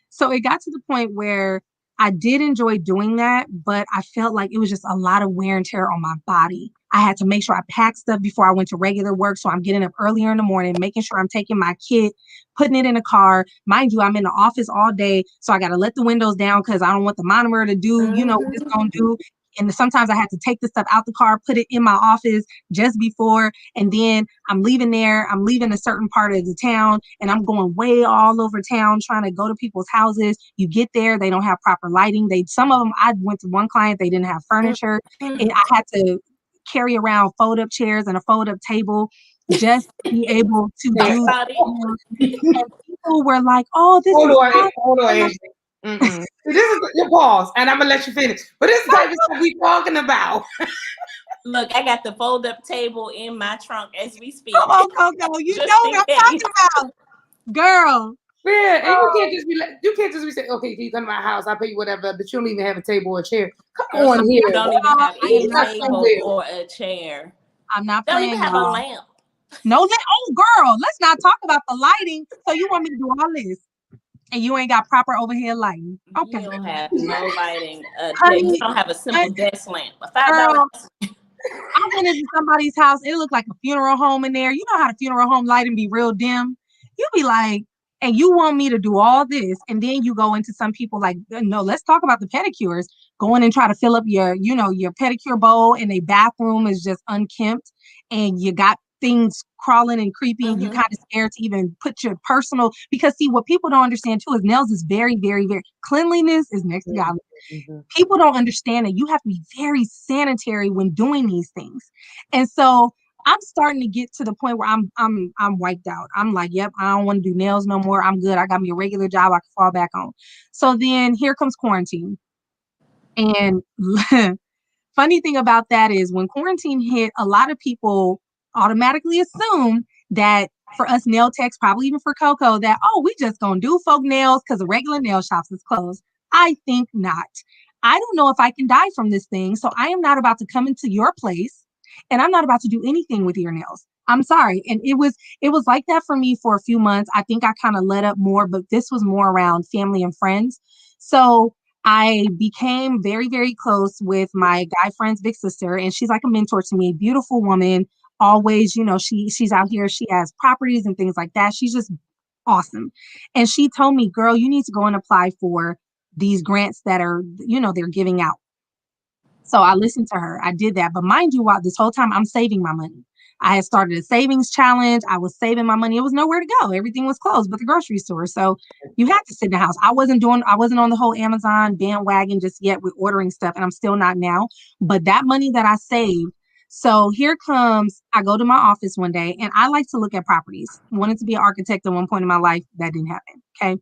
So it got to the point where I did enjoy doing that, but I felt like it was just a lot of wear and tear on my body. I had to make sure I packed stuff before I went to regular work. So I'm getting up earlier in the morning, making sure I'm taking my kit, putting it in a car. Mind you, I'm in the office all day. So I got to let the windows down because I don't want the monitor to do, what it's going to do. And sometimes I had to take the stuff out the car, put it in my office just before. And then I'm leaving there. I'm leaving a certain part of the town and I'm going way all over town trying to go to people's houses. You get there, they don't have proper lighting. Some of them, I went to one client, they didn't have furniture. And I had to carry around fold-up chairs and a fold-up table just to be able to do that. And people were like, oh, this is awesome. Hold on. This is your pause, and I'm gonna let you finish. But this is the type of stuff we talking about. Look, I got the fold-up table in my trunk as we speak. Come on, Coco, you know what I'm talking about, girl. Yeah, and you can't just be saying, okay, can you come to my house? I'll pay you whatever, but you don't even have a table or a chair. Come on here. You don't even have a table or a chair. I'm not don't playing. Don't even have a lamp. No, oh girl, let's not talk about the lighting. So you want me to do all this? And you ain't got proper overhead lighting. Okay. You don't have no lighting. You don't have a simple desk lamp. $5. I went into somebody's house. It looked like a funeral home in there. You know how the funeral home lighting be real dim? You be like, and you want me to do all this. And then you go into some people like, no, let's talk about the pedicures. Go in and try to fill up your pedicure bowl and a bathroom is just unkempt. And you got things crawling and creeping. You kind of scared to even put your personal, because see, what people don't understand too is nails is very, very, very, cleanliness is next to God. People don't understand that you have to be very sanitary when doing these things. And so I'm starting to get to the point where I'm wiped out. I'm like, yep, I don't want to do nails no more. I'm good. I got me a regular job I can fall back on. So then here comes quarantine. And funny thing about that is when quarantine hit, a lot of people automatically assume that for us nail techs, probably even for Coco, that, oh, we just gonna do folk nails because the regular nail shops is closed. I think not. I don't know if I can die from this thing. So I am not about to come into your place and I'm not about to do anything with your nails. I'm sorry. And it was like that for me for a few months. I think I kind of let up more, but this was more around family and friends. So I became very, very close with my guy friend's big sister, and she's like a mentor to me, beautiful woman. Always, she's out here. She has properties and things like that. She's just awesome. And she told me, girl, you need to go and apply for these grants that are, they're giving out. So I listened to her. I did that. But mind you, while this whole time I'm saving my money. I had started a savings challenge. I was saving my money. It was nowhere to go. Everything was closed but the grocery store. So you had to sit in the house. I wasn't on the whole Amazon bandwagon just yet with ordering stuff, and I'm still not now. But that money that I saved So here comes, I go to my office one day and I like to look at properties. Wanted to be an architect at one point in my life. That didn't happen. Okay.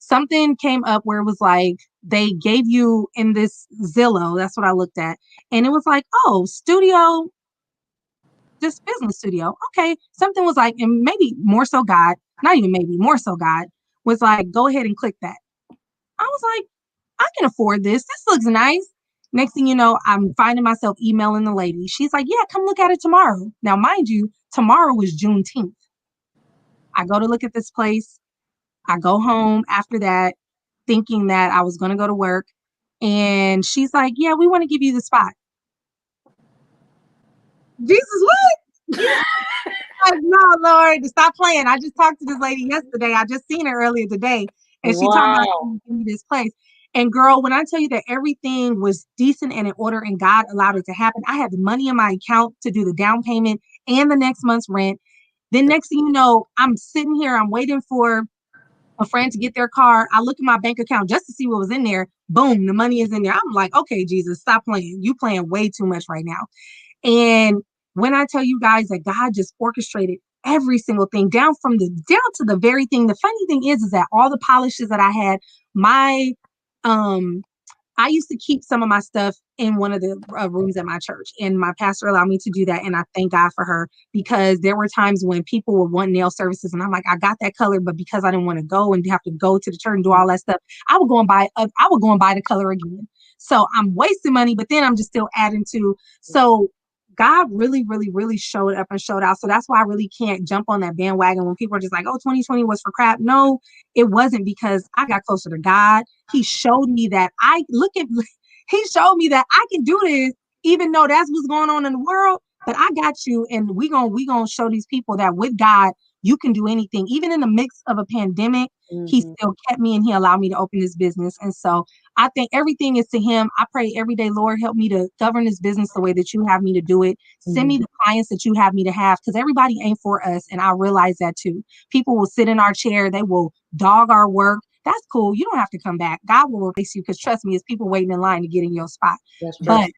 Something came up where it was like, they gave you in this Zillow, that's what I looked at. And it was like, oh, studio, this business studio. Okay. Something was like, and maybe more so God, not even maybe more so God was like, go ahead and click that. I was like, I can afford this. This looks nice. Next thing you know, I'm finding myself emailing the lady. She's like, yeah, come look at it tomorrow. Now, mind you, tomorrow was Juneteenth. I go to look at this place. I go home after that, thinking that I was going to go to work. And she's like, yeah, we want to give you the spot. Jesus, what? Like, no, Lord, stop playing. I just talked to this lady yesterday. I just seen her earlier today. And she talked about giving me this place. And girl, when I tell you that everything was decent and in order and God allowed it to happen, I had the money in my account to do the down payment and the next month's rent. Then next thing you know, I'm sitting here, I'm waiting for a friend to get their car. I look at my bank account just to see what was in there. Boom, the money is in there. I'm like, okay, Jesus, stop playing. You playing way too much right now. And when I tell you guys that God just orchestrated every single thing down to the very thing. The funny thing is that all the polishes that I had, my I used to keep some of my stuff in one of the rooms at my church, and my pastor allowed me to do that. And I thank God for her, because there were times when people would want nail services, and I'm like, I got that color, but because I didn't want to go and have to go to the church and do all that stuff, I would go and buy the color again. So I'm wasting money, but then I'm just still adding to. So God really, really, really showed up and showed out. So that's why I really can't jump on that bandwagon when people are just like, oh, 2020 was for crap. No, it wasn't, because I got closer to God. He showed me that he showed me that I can do this, even though that's what's going on in the world. But I got you. And we gonna show these people that with God, you can do anything. Even in the mix of a pandemic, he still kept me and he allowed me to open this business. And so I think everything is to him. I pray every day, Lord, help me to govern this business the way that you have me to do it. Send me the clients that you have me to have, because everybody ain't for us. And I realize that too. People will sit in our chair. They will dog our work. That's cool. You don't have to come back. God will replace you, because trust me, it's people waiting in line to get in your spot. But,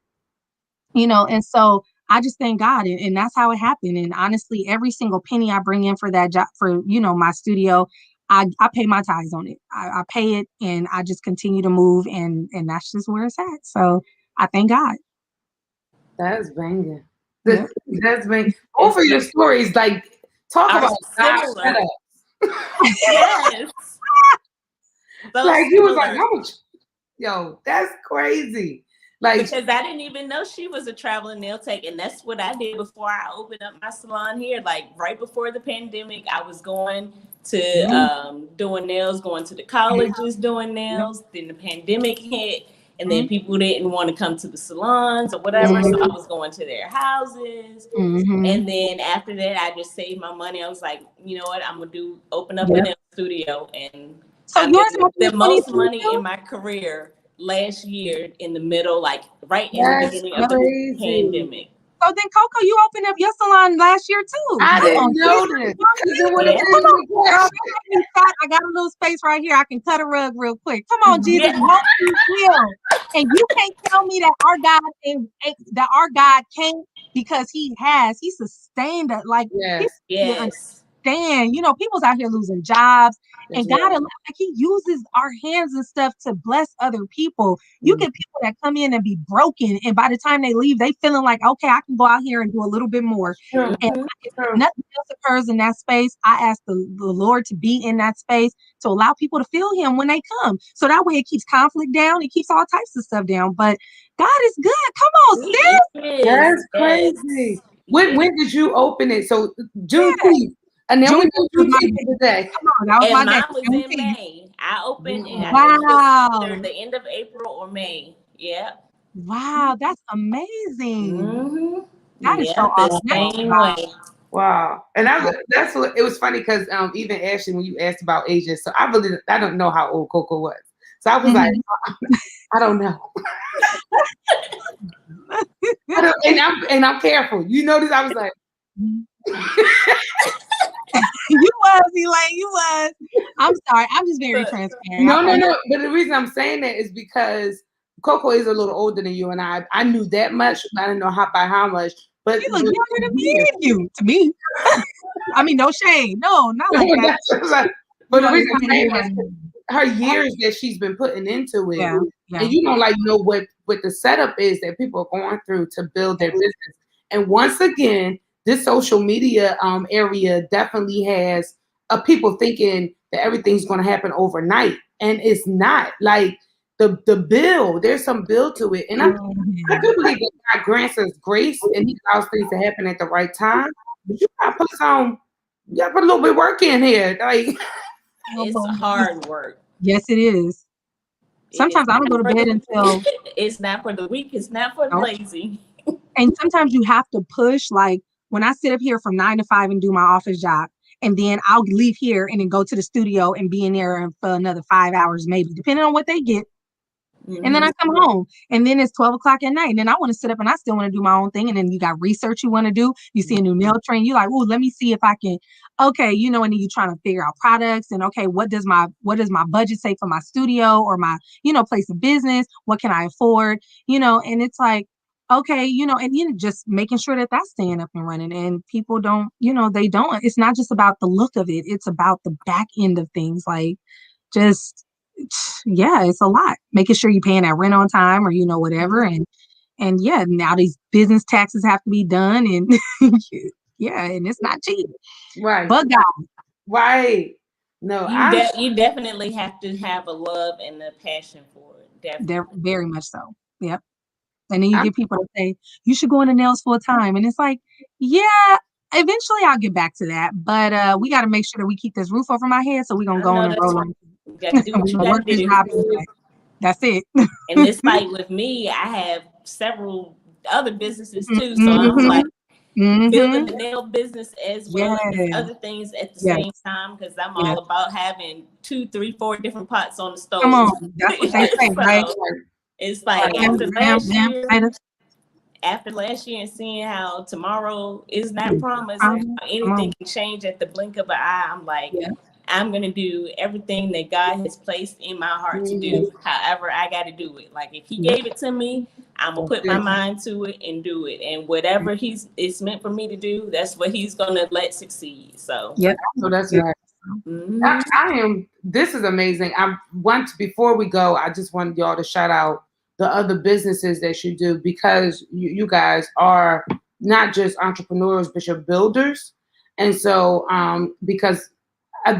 and so I just thank God. And that's how it happened. And honestly, every single penny I bring in for that job, for, my studio, I pay my tithes on it. I pay it, and I just continue to move, and that's just where it's at. So I thank God. That's banging. Yep. That's banging. Both of your stories, like, talk about God set up. Yes. Like, he was like, yo, that's crazy. Like, because I didn't even know she was a traveling nail tech, and that's what I did before I opened up my salon here. Like right before the pandemic, I was going to doing nails, going to the colleges doing nails. Then the pandemic hit, and then people didn't want to come to the salons or whatever, so I was going to their houses. And then after that, I just saved my money. I was like, you know what, I'm gonna open up a nail studio, and so I made the most money in my career last year in the middle, like right in the beginning of the pandemic. So then, Coco, you opened up your salon last year too. I didn't know this. I got a little space right here. I can cut a rug real quick. Come on, Jesus, won't you will? And you can't tell me that our God can't, because He sustained it. Like understand, people's out here losing jobs, and God, like, He uses our hands and stuff to bless other people. You get people that come in and be broken, and by the time they leave, they feeling like, okay, I can go out here and do a little bit more. And if nothing else occurs in that space, I ask the Lord to be in that space, to allow people to feel Him when they come. So that way it keeps conflict down, it keeps all types of stuff down. But God is good. Come on, sis. That's crazy. When did you open it? So Juneteenth. And then we know Juneteenth today. Come on, that was and my mine was in May. I opened in either the end of April or May. Yeah. Wow, that's amazing. That is so awesome. Wow. And that's what it was funny, because even Ashley, when you asked about ages, so I don't know how old Coco was. So I was like, I don't know. and I'm careful. You notice I was like, you was, Elaine, you was. I'm sorry. I'm just very transparent. No. But the reason I'm saying that is because Coco is a little older than you and I. I knew that much, but I didn't know by how much. But You look younger than me and you. To me, I mean, no shade. No, not like that. But the No, reason it's I'm not saying you like is her years that she's been putting into it, yeah, yeah. and you don't like know what the setup is that people are going through to build their business. And once again, this social media area definitely has people thinking that everything's going to happen overnight, and it's not. Like the bill, there's some bill to it, and I do believe that God grants us grace and He allows things to happen at the right time. But you gotta put some, you gotta put a little bit of work in here, like. It's hard work. Yes, it is. Sometimes I don't go to bed until it's not for the weak, it's not for the lazy. And sometimes you have to push, like when I sit up here from 9 to 5 and do my office job, and then I'll leave here and then go to the studio and be in there for another 5 hours, maybe, depending on what they get. And then I come home and then it's 12 o'clock at night. And then I want to sit up and I still want to do my own thing. And then you got research you want to do. You see a new nail trend. You're like, oh, let me see if I can. Okay. And then you're trying to figure out products and okay, what does my budget say for my studio or my, place of business? What can I afford? And it's like, okay, and just making sure that that's staying up and running and people don't, they don't, it's not just about the look of it. It's about the back end of things. Like just, yeah, it's a lot. Making sure you're paying that rent on time or whatever. And yeah, now these business taxes have to be done and yeah, and it's not cheap. Right. But God. Right. No, you definitely have to have a love and a passion for it. Definitely. Very much so. Yep. And then you get people to say, you should go into nails full time. And it's like, yeah, eventually I'll get back to that. But we got to make sure that we keep this roof over my head. So we're going to go on and roll on. You got to do what you got to do. That's it. And it's like with me, I have several other businesses too. So I'm like building the nail business as well as other things at the same time because I'm all about having 2, 3, 4 different pots on the stove. Come on. That's what they say, right? It's like after last year and seeing how tomorrow is not promised, anything can change at the blink of an eye. I'm like, I'm going to do everything that God has placed in my heart to do. However, I got to do it. Like if He gave it to me, I'm going to put my mind to it and do it. And whatever it's meant for me to do, that's what He's going to let succeed. So, so that's right. This is amazing. Before we go, I just wanted y'all to shout out the other businesses that you do because you guys are not just entrepreneurs, but you're builders. And so, because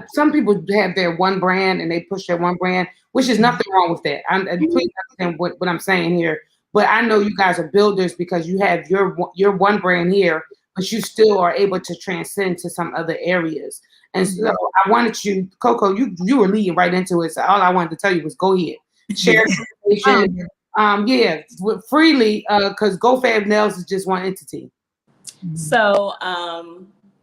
some people have their one brand and they push their one brand, which is nothing wrong with that. Please understand what I'm saying here. But I know you guys are builders because you have your one brand here, but you still are able to transcend to some other areas. And so I wanted you, Coco, you were leading right into it. So all I wanted to tell you was go ahead, share information. Freely, because GoFab Nails is just one entity. So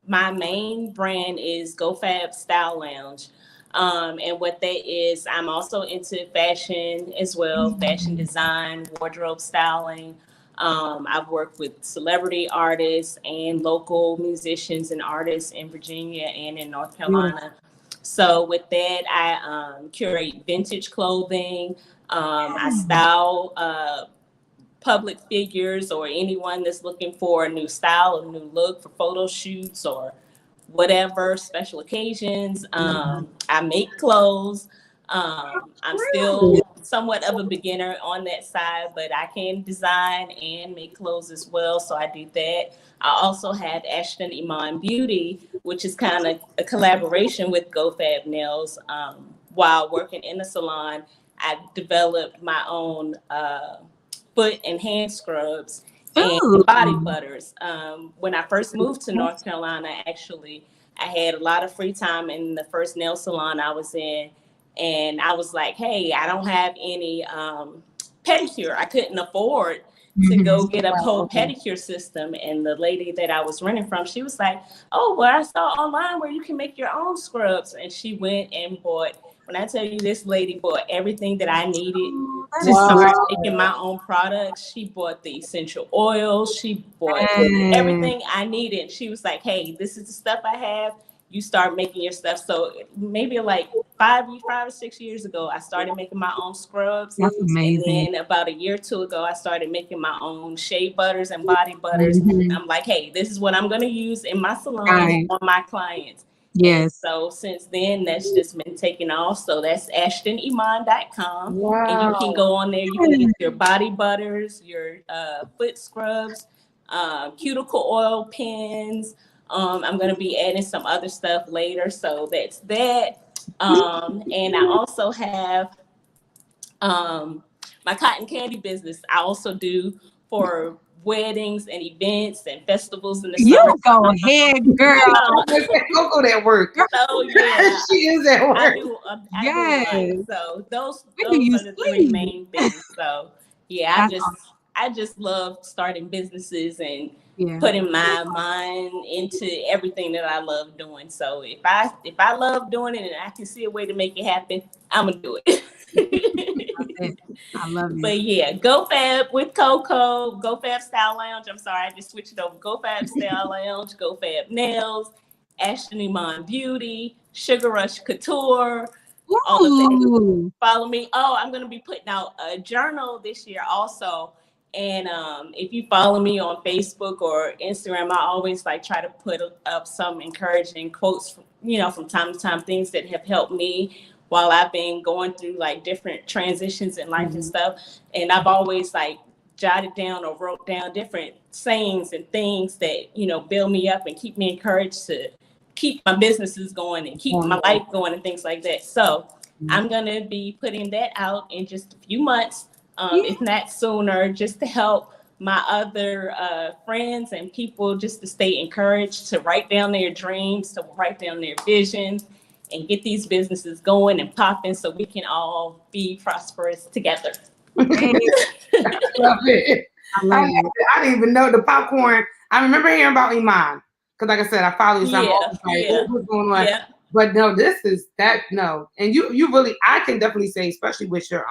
my main brand is GoFab Style Lounge. And what that is, I'm also into fashion as well, fashion design, wardrobe styling. I've worked with celebrity artists and local musicians and artists in Virginia and in North Carolina. So with that, I curate vintage clothing. I style public figures or anyone that's looking for a new style, a new look for photo shoots or whatever, special occasions. I make clothes. I'm still somewhat of a beginner on that side, but I can design and make clothes as well. So I do that. I also have Ashton Iman Beauty, which is kind of a collaboration with GoFab Nails. While working in a salon, I developed my own foot and hand scrubs and body butters. When I first moved to North Carolina, actually, I had a lot of free time in the first nail salon I was in. And I was like, hey, I don't have any pedicure. I couldn't afford to go get a whole pedicure system. And the lady that I was renting from, she was like, oh, well, I saw online where you can make your own scrubs. And she went and bought, when I tell you this lady bought everything that I needed to start making my own products. She bought the essential oils. She bought everything I needed. She was like, hey, this is the stuff I have. you start making your stuff. So maybe like 5 or 6 years ago, I started making my own scrubs. That's And amazing. then about a year or two ago, I started making my own shea butters and body butters. Mhm. I'm like, hey, this is what I'm going to use in my salon Right. on my clients. And Yes. so since then, that's just been taking off. So that's AshtonIman.com. And you can Wow. go on there. You can get your body butters, your foot scrubs, cuticle oil pens. I'm going to be adding some other stuff later. So that's that. And I also have my cotton candy business. I also do for weddings and events and festivals in the You summer. go ahead, girl. Coco that work. So yeah, She is at work. I do a Yes. lot. So those When do you are the three sleep? main things. So yeah, That's awesome. I just love starting businesses and Yeah. putting my mind into everything that I love doing. So if I love doing it and I can see a way to make it happen, I'm gonna do it. I love it. But yeah, Go Fab with Coco, Go Fab Style Lounge. I'm sorry, I just switched it over. Go Fab Style Lounge, Go Fab Nails, Ashton Iman Beauty, Sugar Rush Couture, all of that. Ooh. Follow me. Oh, I'm gonna be putting out a journal this year also. And if you follow me on Facebook or Instagram, I always like try to put up some encouraging quotes, from time to time, things that have helped me while I've been going through like different transitions in life and stuff. And I've always like jotted down or wrote down different sayings and things that, build me up and keep me encouraged to keep my businesses going and keep my life going and things like that. So I'm going to be putting that out in just a few months, if not sooner, just to help my other friends and people just to stay encouraged, to write down their dreams, to write down their visions, and get these businesses going and popping so we can all be prosperous together. Hey, Love it. I love it. I didn't even know the popcorn. I remember hearing about Iman because, like I said, I follow you. So I'm always like, oh, what's going on? Yeah. But no, this is that no, and you really, I can definitely say, especially with your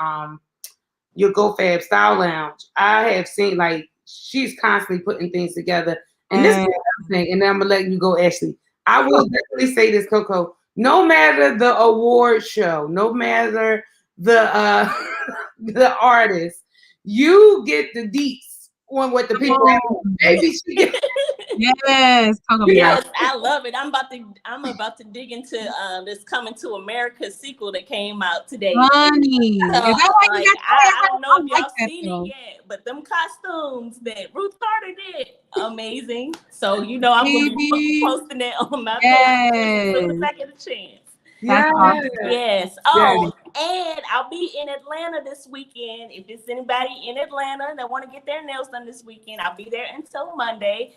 Go Fab Style Lounge, I have seen like she's constantly putting things together, and this is everything. And then I'm gonna let you go, Ashley. I will definitely say this, Coco. No matter the award show, no matter the the artist, you get the deets on what the people have. Maybe she gets. Yes. Coco, Yes, I love it. I'm about to dig into this Coming to America sequel that came out today. Funny. So, Is that why you got I don't know if I y'all like that seen though. it yet, but them costumes that Ruth Carter did, amazing. So I'm gonna be Baby. posting that on my page as soon as Yes. I get a chance. That's awesome. Yes. Oh, and I'll be in Atlanta this weekend. If there's anybody in Atlanta that want to get their nails done this weekend, I'll be there until Monday.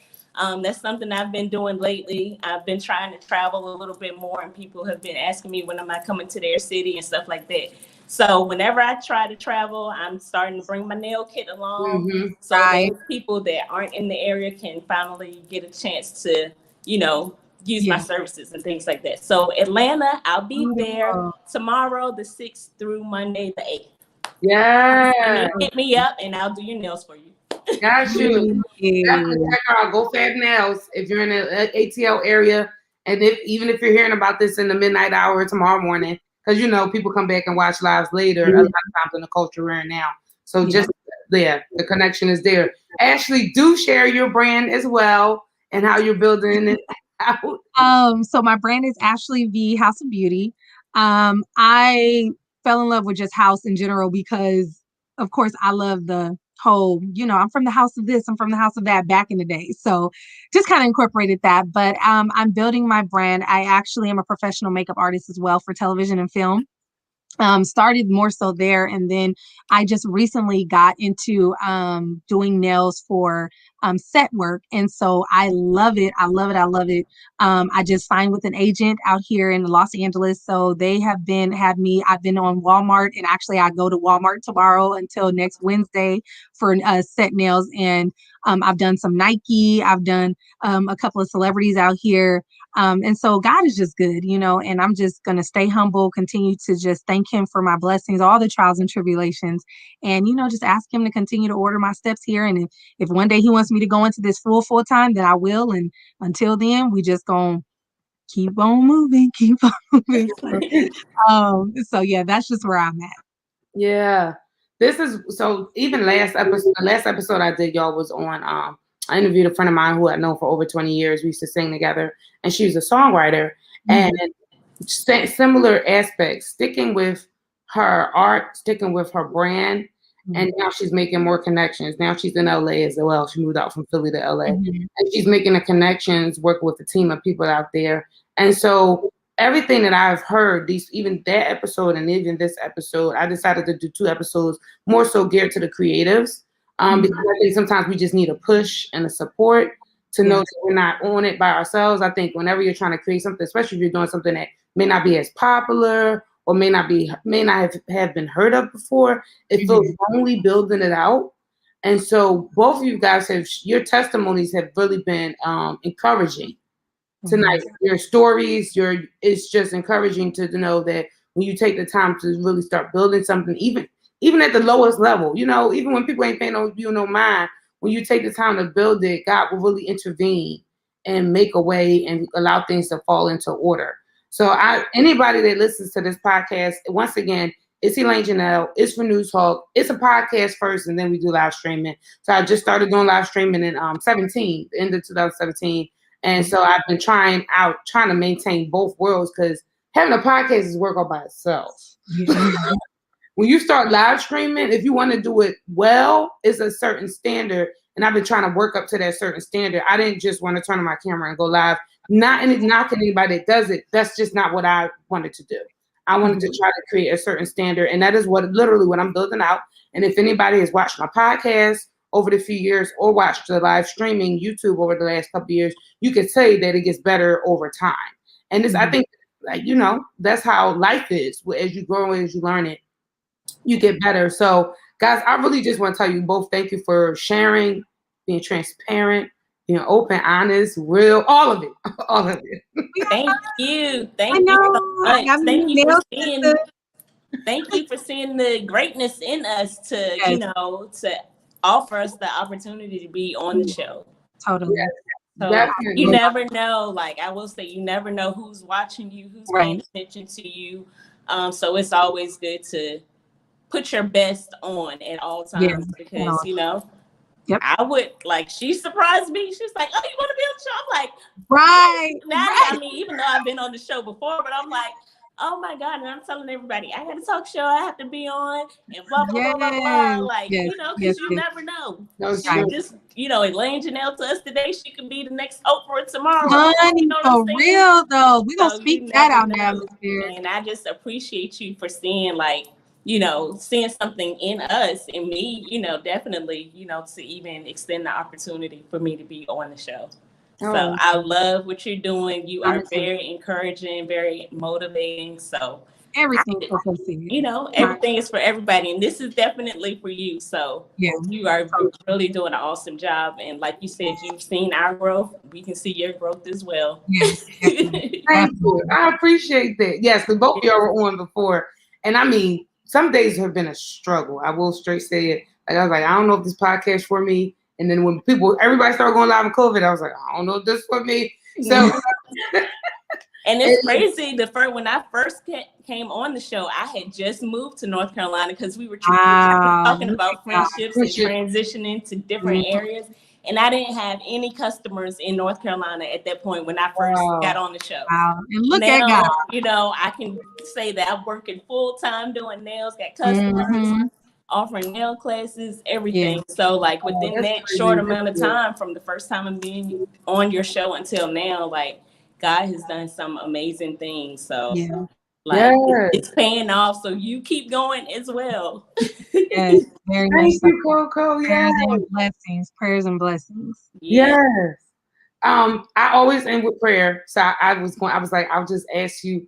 That's something I've been doing lately. I've been trying to travel a little bit more, and people have been asking me when am I coming to their city and stuff like that. So whenever I try to travel, I'm starting to bring my nail kit along, so those people that aren't in the area can finally get a chance to, use my services and things like that. So Atlanta, I'll be there tomorrow, the 6th through Monday, the 8th. Yeah. Hit me up, and I'll do your nails for you. Got you. Definitely check out Go Fab Nails if you're in the ATL area, and even if you're hearing about this in the midnight hour tomorrow morning, because people come back and watch lives later. A lot of times in the culture we're in now, so just there, the connection is there. Ashley, do share your brand as well and how you're building it out. So my brand is Ashley V House of Beauty. I fell in love with just house in general because, of course, I love the whole, I'm from the house of this, I'm from the house of that back in the day. So just kind of incorporated that. But I'm building my brand. I actually am a professional makeup artist as well for television and film. Started more so there, and then I just recently got into doing nails for set work, and so I love it. I love it. I love it. I just signed with an agent out here in Los Angeles, so they have had me. I've been on Walmart, and actually I go to Walmart tomorrow until next Wednesday for set nails, and I've done some Nike. I've done a couple of celebrities out here. And so God is just good, and I'm just going to stay humble, continue to just thank him for my blessings, all the trials and tribulations, and, just ask him to continue to order my steps here. And if one day he wants me to go into this full time, then I will. And until then, we just going to keep on moving, keep on moving. So yeah, that's just where I'm at. Yeah. This is so even last episode I did, y'all, was on I interviewed a friend of mine who I've known for over 20 years. We used to sing together, and she was a songwriter. And similar aspects, sticking with her art, sticking with her brand, and now she's making more connections. Now she's in LA as well. She moved out from Philly to LA, and she's making the connections, working with a team of people out there. And so everything that I've heard, even that episode and even this episode, I decided to do 2 episodes more so geared to the creatives, because I think sometimes we just need a push and a support to know that we're not on it by ourselves. I think whenever you're trying to create something, especially if you're doing something that may not be as popular or may not have been heard of before, it feels lonely building it out. And so both of you guys your testimonies have really been encouraging tonight. Your stories, it's just encouraging to know that when you take the time to really start building something, even at the lowest level, even when people ain't paying no mind, when you take the time to build it, God will really intervene and make a way and allow things to fall into order. So anybody that listens to this podcast, once again, it's Elaine Janelle. It's for News Talk. It's a podcast first, and then we do live streaming. So I just started doing live streaming in the end of 2017. And so I've been trying to maintain both worlds, because having a podcast is work all by itself. When you start live streaming, if you want to do it well, it's a certain standard. And I've been trying to work up to that certain standard. I didn't just want to turn on my camera and go live. Not knocking anybody that does it. That's just not what I wanted to do. I wanted to try to create a certain standard. And that is literally what I'm building out. And if anybody has watched my podcast over the few years or watched the live streaming YouTube over the last couple of years, you could say that it gets better over time. And I think, that's how life is. As you grow, as you learn it, you get better. So guys, I really just want to tell you both, thank you for sharing, being transparent, being open, honest, real, all of it. All of it. Thank you. Thank you so much. Thank you for seeing the greatness in us to offer us the opportunity to be on the show. Totally. So you never know, like I will say, you never know who's watching you, who's paying attention to you. So it's always good to put your best on at all times, because I would, like, she surprised me. She's like, "Oh, you want to be on the show?" I'm like, I mean, even though I've been on the show before, but I'm like, oh my God. And I'm telling everybody, I got a talk show I have to be on, and blah, blah, blah, blah, blah. Like, because you never know. She just, Elaine Janelle to us today, she could be the next Oprah tomorrow. Honey, for real though. We're going to speak that out now. And I just appreciate you for seeing, like, seeing something in us, in me, definitely, to even extend the opportunity for me to be on the show. So I love what you're doing. You are very encouraging, very motivating. So everything, everything is for everybody, and this is definitely for you. So you are really doing an awesome job. And like you said, you've seen our growth. We can see your growth as well. Yes, thank you. I appreciate that. Yes, the both of y'all were on before, and I mean, some days have been a struggle. I will straight say it. Like, I was like, I don't know if this podcast for me. And then when everybody started going live in COVID, I was like, I don't know if this is for me. So, and it's crazy. When I first came on the show, I had just moved to North Carolina, because we were talking about friendships and transitioning to different areas. And I didn't have any customers in North Carolina at that point when I first got on the show. And look at God. I can say that I'm working full time doing nails, got customers, offering nail classes, everything. So like within that short amount of time, from the first time of being on your show until now, like God has done some amazing things. So it's paying off. So you keep going as well. Yes, very much. Thank you, Coco. Prayers and blessings. Yes. I always end with prayer. So I was like, I'll just ask you.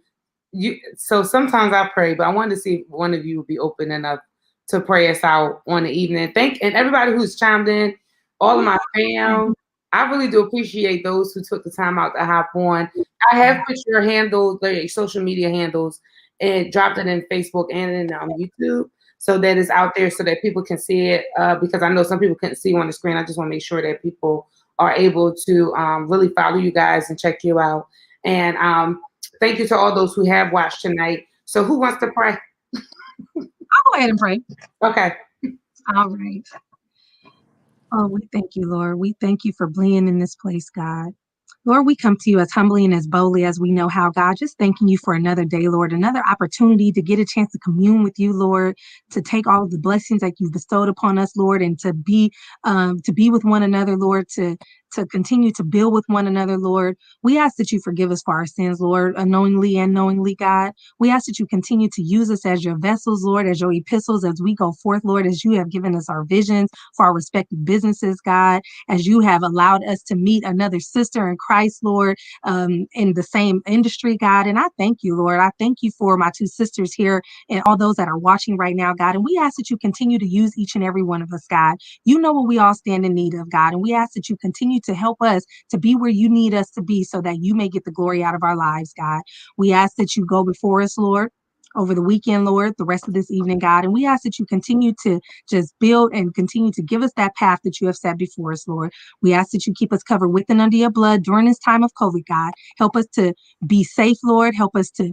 So sometimes I pray, but I wanted to see if one of you would be open enough to pray us out on the evening. And everybody who's chimed in, all of my fam. I really do appreciate those who took the time out to hop on. I have put your handles, your social media handles, and dropped it in Facebook and in YouTube, so that it's out there so that people can see it. Because I know some people couldn't see on the screen. I just want to make sure that people are able to really follow you guys and check you out. And thank you to all those who have watched tonight. So who wants to pray? I'll go ahead and pray. Okay. All right. Oh, we thank you, Lord. We thank you for being in this place, God. Lord, we come to you as humbly and as boldly as we know how, God, just thanking you for another day, Lord, another opportunity to get a chance to commune with you, Lord, to take all of the blessings that you've bestowed upon us, Lord, and to be with one another, Lord, to continue to build with one another, Lord. We ask that you forgive us for our sins, Lord, unknowingly and knowingly, God. We ask that you continue to use us as your vessels, Lord, as your epistles, as we go forth, Lord, as you have given us our visions for our respective businesses, God, as you have allowed us to meet another sister in Christ, Lord, in the same industry, God. And I thank you, Lord. I thank you for my two sisters here and all those that are watching right now, God. And we ask that you continue to use each and every one of us, God. You know what we all stand in need of, God. And we ask that you continue to help us to be where you need us to be so that you may get the glory out of our lives, God. We ask that you go before us, Lord, over the weekend, Lord, the rest of this evening, God. And we ask that you continue to just build and continue to give us that path that you have set before us, Lord. We ask that you keep us covered with and under your blood during this time of COVID, God. Help us to be safe, Lord. Help us to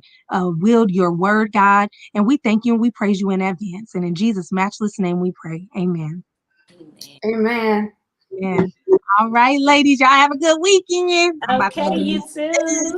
wield your word, God. And we thank you and we praise you in advance. And in Jesus' matchless name we pray. Amen. Amen. Yeah. All right, ladies, y'all have a good weekend. I'm about to Okay, go you too.